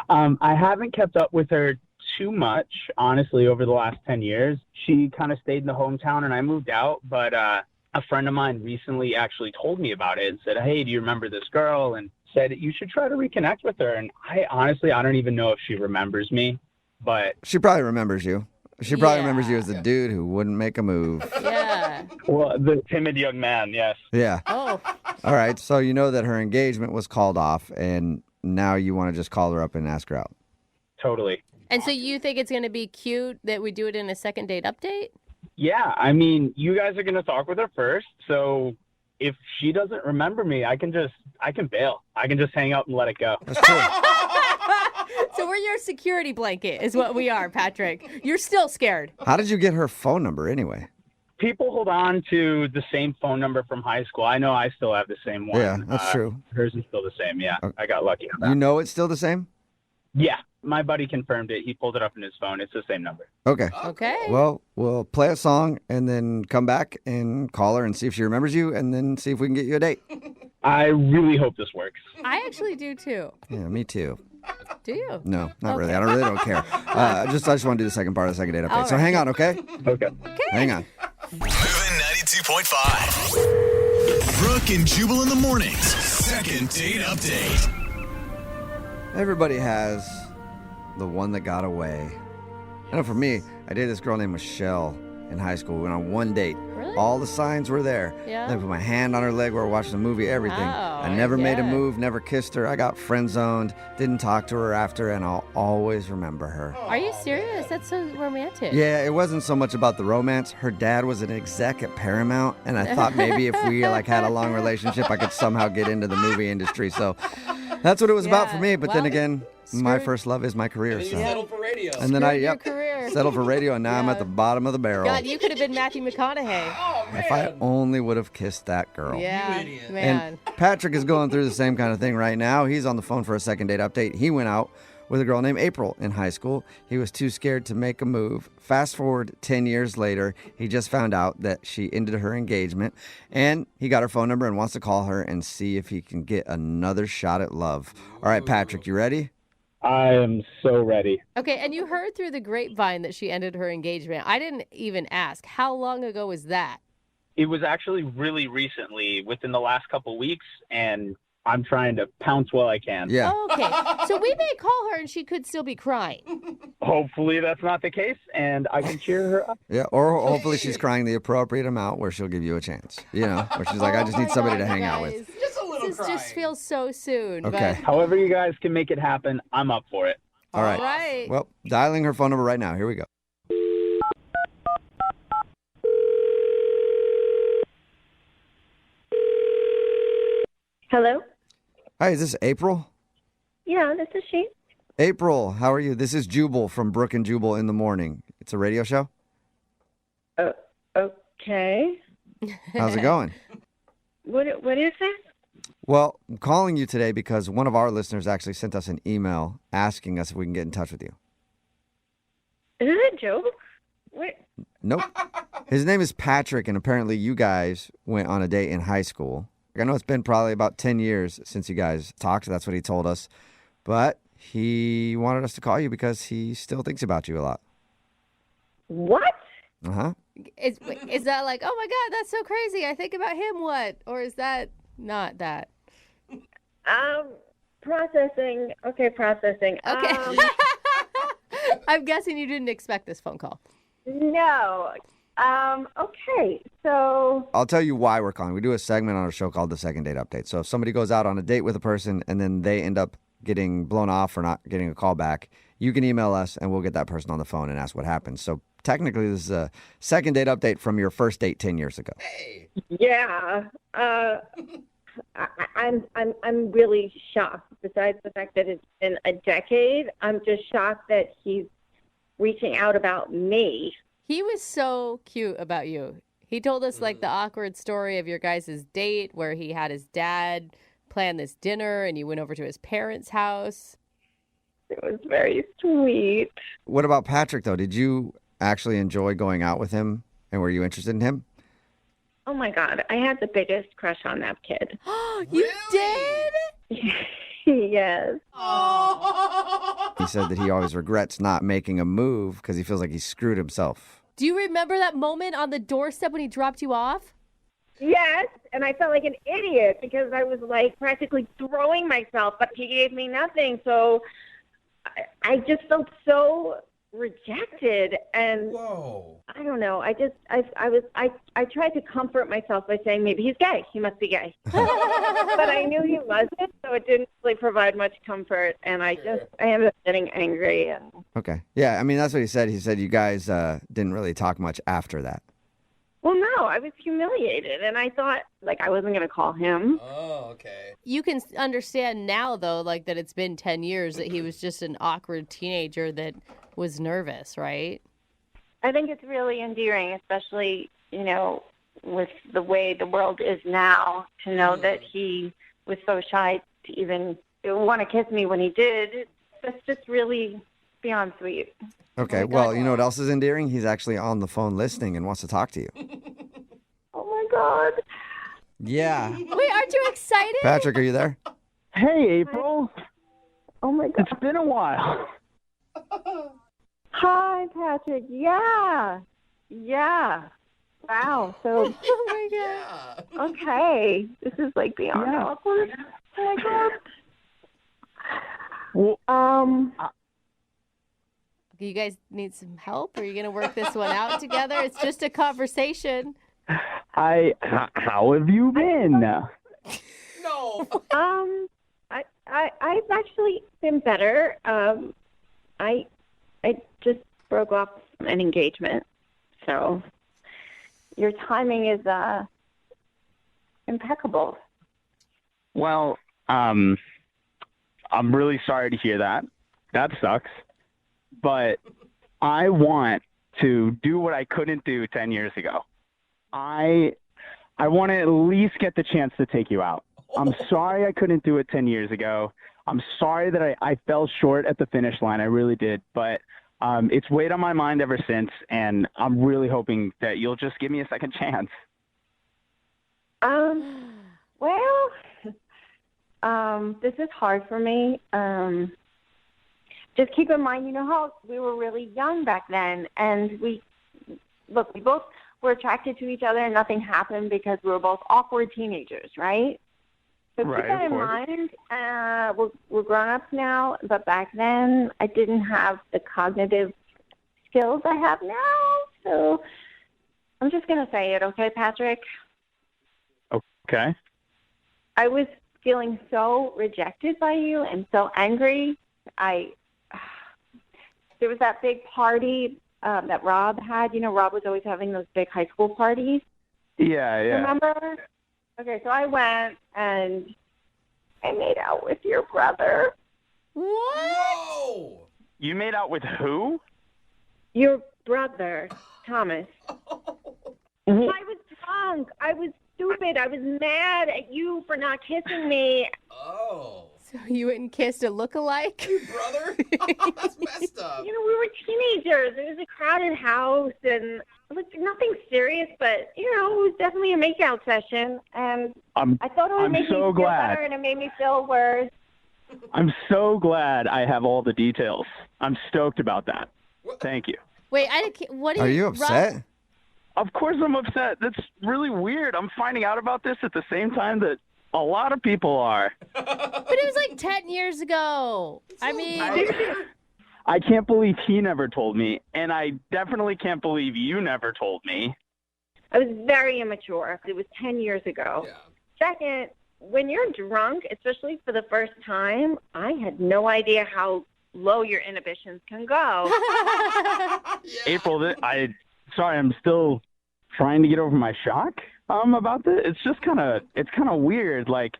I haven't kept up with her too much, honestly, over the last 10 years. She kind of stayed in the hometown, and I moved out, but a friend of mine recently actually told me about it and said, hey, do you remember this girl? And said you should try to reconnect with her. And I don't even know if she remembers me, but She probably remembers you. She probably remembers you as the dude who wouldn't make a move. Yeah. Well, the timid young man, yes. Yeah. Oh. All right. So you know that her engagement was called off, and now you want to just call her up and ask her out. Totally. And so you think it's going to be cute that we do it in a second date update? Yeah, I mean, you guys are going to talk with her first, so if she doesn't remember me, I can bail. I can just hang out and let it go. That's true. So we're your security blanket is what we are, Patrick. You're still scared. How did you get her phone number anyway? People hold on to the same phone number from high school. I know I still have the same one. Yeah, that's true. Hers is still the same, yeah. I got lucky on that. You know it's still the same? Yeah, my buddy confirmed it. He pulled it up in his phone. It's the same number. Okay. Okay. Well, we'll play a song and then come back and call her and see if she remembers you, and then see if we can get you a date. I really hope this works. I actually do too. Yeah, me too. Do you? No, not really. I really don't care. I just want to do the second part of the second date update. All So right. hang on, okay? Okay. Hang on. Moving 92.5. Brooke and Jubal in the mornings. Second date update. Everybody has the one that got away. I know for me, I dated this girl named Michelle in high school. We went on one date. Really? All the signs were there. Yeah. I put my hand on her leg while we were watching the movie, everything. Wow, I never made a yeah. move, never kissed her. I got friend zoned, didn't talk to her after, and I'll always remember her. Are you serious? That's so romantic. Yeah, it wasn't so much about the romance. Her dad was an exec at Paramount, and I thought maybe if we had a long relationship, I could somehow get into the movie industry. So that's what it was about for me. But then again, my first love is my career. And then So. you settled for radio. And then Screwed your career. settled for radio, and now I'm at the bottom of the barrel. God, you could have been Matthew McConaughey. Oh, If I only would have kissed that girl. Yeah, You idiot. man. And Patrick is going through the same kind of thing right now. He's on the phone for a second date update. He went out with a girl named April in high school. He was too scared to make a move. Fast forward 10 years later, he just found out that she ended her engagement, and he got her phone number and wants to call her and see if he can get another shot at love. All right, Patrick, you ready? I am so ready. Okay, and you heard through the grapevine that she ended her engagement. I didn't even ask. How long ago was that? It was actually really recently, within the last couple weeks, and I'm trying to pounce while I can. Yeah. Okay, so we may call her and she could still be crying. Hopefully that's not the case, and I can cheer her up. Yeah, or hopefully she's crying the appropriate amount where she'll give you a chance. You know, where she's like, I just need somebody to hang out with. Just a little This crying. just feels so soon. Okay. However you guys can make it happen, I'm up for it. All right. All right. Well, dialing her phone number right now. Here we go. Hello? Hi, is this April? Yeah, this is she. April, how are you? This is Jubal from Brooke and Jubal in the Morning. It's a radio show. Okay. How's it going? What is this? Well, I'm calling you today because one of our listeners actually sent us an email asking us if we can get in touch with you. Is it a joke? What? Nope. His name is Patrick, and apparently you guys went on a date in high school. I know it's been probably about 10 years since you guys talked. That's what he told us. But he wanted us to call you because he still thinks about you a lot. What? Uh-huh. Is that like, oh my God, that's so crazy. I think about him, what? Or is that not that? Processing. Okay, processing. Okay. I'm guessing you didn't expect this phone call. No. Okay, so... I'll tell you why we're calling. We do a segment on our show called The Second Date Update. So if somebody goes out on a date with a person and then they end up getting blown off or not getting a call back, you can email us and we'll get that person on the phone and ask what happened. So technically this is a second date update from your first date 10 years ago. Yeah. I'm really shocked. Besides the fact that it's been a decade, I'm just shocked that he's reaching out about me. He was so cute about you. He told us like the awkward story of your guys' date where he had his dad plan this dinner and you went over to his parents' house. It was very sweet. What about Patrick, though? Did you actually enjoy going out with him and were you interested in him? Oh my God, I had the biggest crush on that kid. You did? Yes. He said that he always regrets not making a move because he feels like he screwed himself. Do you remember that moment on the doorstep when he dropped you off? Yes, and I felt like an idiot because I was like practically throwing myself, but he gave me nothing. So I just felt so rejected, and I don't know. I tried to comfort myself by saying maybe he's gay. He must be gay, but I knew he wasn't, so it didn't really provide much comfort. And I ended up getting angry. And Okay. Yeah, I mean, that's what he said. He said you guys didn't really talk much after that. well, no, I was humiliated, and I thought like I wasn't going to call him. Oh, okay. You can understand now, though, like that it's been 10 years that he was just an awkward teenager that was nervous, right? I think it's really endearing, especially, with the way the world is now, to know that he was so shy to even want to kiss me when he did. That's just really beyond sweet. Okay, well, you know what else is endearing? He's actually on the phone listening and wants to talk to you. Oh, my God. Yeah. Wait, aren't you excited? Patrick, are you there? Hey, April. Oh, my God. It's been a while. Hi, Patrick. Yeah. Wow. So, Oh, my God. okay. This is like beyond awkward. Oh, my God. Well, You guys need some help? Are you going to work this one out together? It's just a conversation. how have you been? No. I've actually been better. I just broke off an engagement, so your timing is impeccable. Well, I'm really sorry to hear that. That sucks. But I want to do what I couldn't do 10 years ago. I want to at least get the chance to take you out. I'm sorry I couldn't do it 10 years ago. I'm sorry that I fell short at the finish line. I really did. But it's weighed on my mind ever since, and I'm really hoping that you'll just give me a second chance. Well, this is hard for me. Just keep in mind, you know how we were really young back then, and we both were attracted to each other, and nothing happened because we were both awkward teenagers, right? So keep that in mind. We're grown-ups now, but back then I didn't have the cognitive skills I have now, so I'm just going to say it, okay, Patrick? Okay. I was feeling so rejected by you and so angry. There was that big party that Rob had. You know, Rob was always having those big high school parties. Yeah. Remember? Okay, so I went and I made out with your brother. What? You made out with who? Your brother, Thomas. I was drunk. I was stupid. I was mad at you for not kissing me. Oh. So you went and kissed a lookalike? Brother? That's messed up. You know, we were teenagers. It was a crowded house, and it was nothing serious, but, you know, it was definitely a makeout session. And I thought it would make me feel better, and it made me feel worse. I'm so glad I have all the details. I'm stoked about that. Thank you. Wait, what Are you upset? Rob? Of course I'm upset. That's really weird. I'm finding out about this at the same time that a lot of people are. But it was like 10 years ago. I mean... I can't believe he never told me, and I definitely can't believe you never told me. I was very immature. It was 10 years ago. Yeah. Second, when you're drunk, especially for the first time, I had no idea how low your inhibitions can go. April, sorry, I'm still trying to get over my shock about this. It's just kind of weird. Like,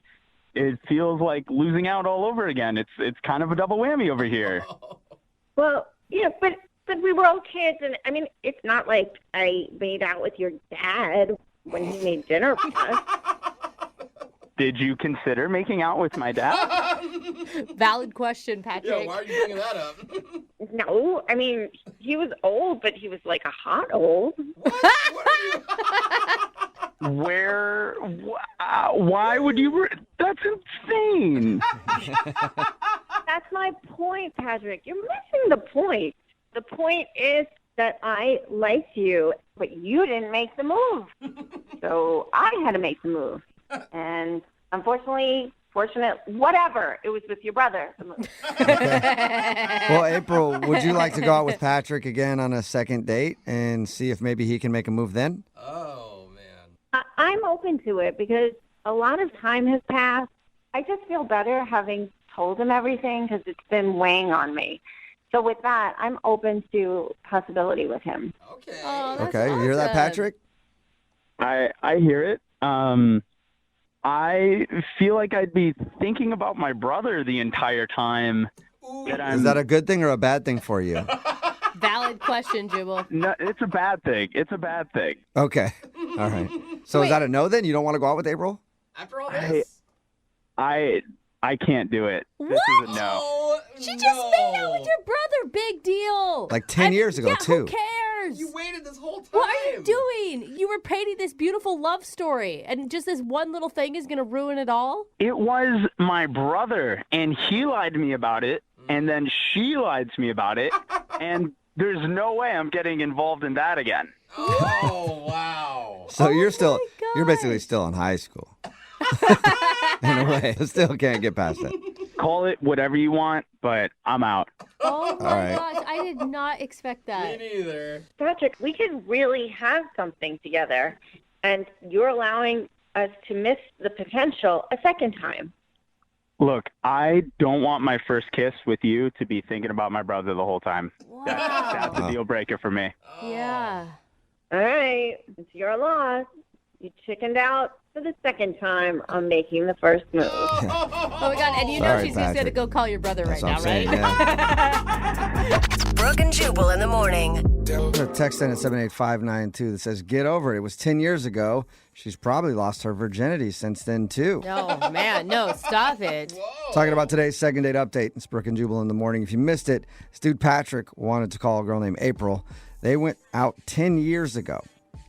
it feels like losing out all over again. It's kind of a double whammy over here. Well, yeah, but we were all kids, and I mean, it's not like I made out with your dad when he made dinner for us. Did you consider making out with my dad? Valid question, Patrick. Yeah, why are you bringing that up? No, I mean, he was old, but he was like a hot old. Why would you? That's insane. That's my point, Patrick. You're missing the point. The point is that I liked you, but you didn't make the move. So I had to make the move. And unfortunately, whatever, it was with your brother. Well, April, would you like to go out with Patrick again on a second date and see if maybe he can make a move then? Oh, man. I'm open to it because a lot of time has passed. I just feel better having told him everything because it's been weighing on me. So with that, I'm open to possibility with him. Okay. Oh, that's Okay, you hear that, awesome. Patrick? I hear it. I feel like I'd be thinking about my brother the entire time. Is that a good thing or a bad thing for you? Valid question, Jubal. No, it's a bad thing. It's a bad thing. Okay. All right. So is that a no then? You don't want to go out with April? After all this? I can't do it. This is a no. Oh, She just made out with your brother. Big deal. Like 10 years ago, too. Who cares? You waited this whole time. What are you doing? You were painting this beautiful love story, and just this one little thing is going to ruin it all? It was my brother, and he lied to me about it, and then she lied to me about it, and there's no way I'm getting involved in that again. Oh, wow. So you're basically still in high school. In a way. I still can't get past that. Call it whatever you want, but I'm out. Oh, my All right. gosh. I did not expect that. Me neither. Patrick, we could really have something together, and you're allowing us to miss the potential a second time. Look, I don't want my first kiss with you to be thinking about my brother the whole time. Wow. That's a deal breaker for me. Yeah. All right, it's your loss. You chickened out for the second time on making the first move. Oh, my God. And you know Sorry, she's just going to Patrick. go call your brother That's right what now, I'm saying, right? yeah. Brooke and Jubal in the morning. A text in at 78592 that says, get over it. It was 10 years ago. She's probably lost her virginity since then, too. Oh, man. No, stop it. Talking about today's second date update. It's Brooke and Jubal in the morning. If you missed it, this dude Patrick wanted to call a girl named April. They went out 10 years ago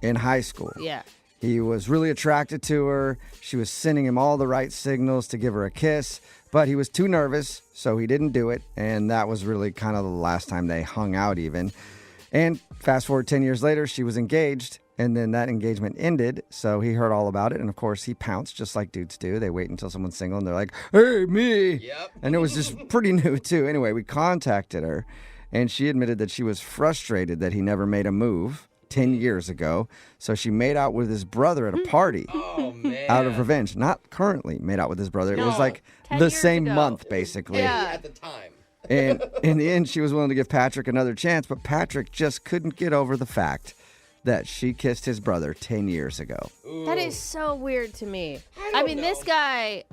in high school. Yeah. He was really attracted to her. She was sending him all the right signals to give her a kiss, but he was too nervous, so he didn't do it. And that was really kind of the last time they hung out even. And fast forward 10 years later, she was engaged, and then that engagement ended, so he heard all about it. And, of course, he pounced just like dudes do. They wait until someone's single, and they're like, hey, me. Yep. And it was just pretty new, too. Anyway, we contacted her, and she admitted that she was frustrated that he never made a move 10 years ago. So she made out with his brother at a party out of revenge. Not currently made out with his brother. It was like 10 the years same ago. month, basically. Yeah. At the time. And in the end, she was willing to give Patrick another chance, but Patrick just couldn't get over the fact that she kissed his brother 10 years ago. That is so weird to me. I mean, this guy,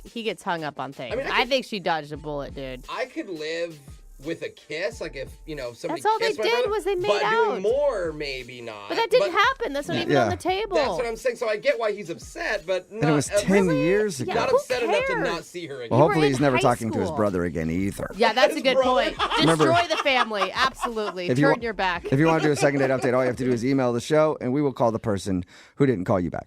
he gets hung up on things. I think she dodged a bullet, dude. I could live with a kiss, like if, somebody That's all they kissed my did brother, was they made but out. doing more, maybe not. But that didn't happen. That's not even on the table. That's what I'm saying. So I get why he's upset, but not. And it was 10 years ago. Not who upset enough to cares? not see her again. Well, hopefully in he's never high talking to his school. brother again either. Yeah, that's a good point. Remember- Destroy the family. Absolutely. If you Turn wa- your back. If you want to do a second date update, all you have to do is email the show, and we will call the person who didn't call you back.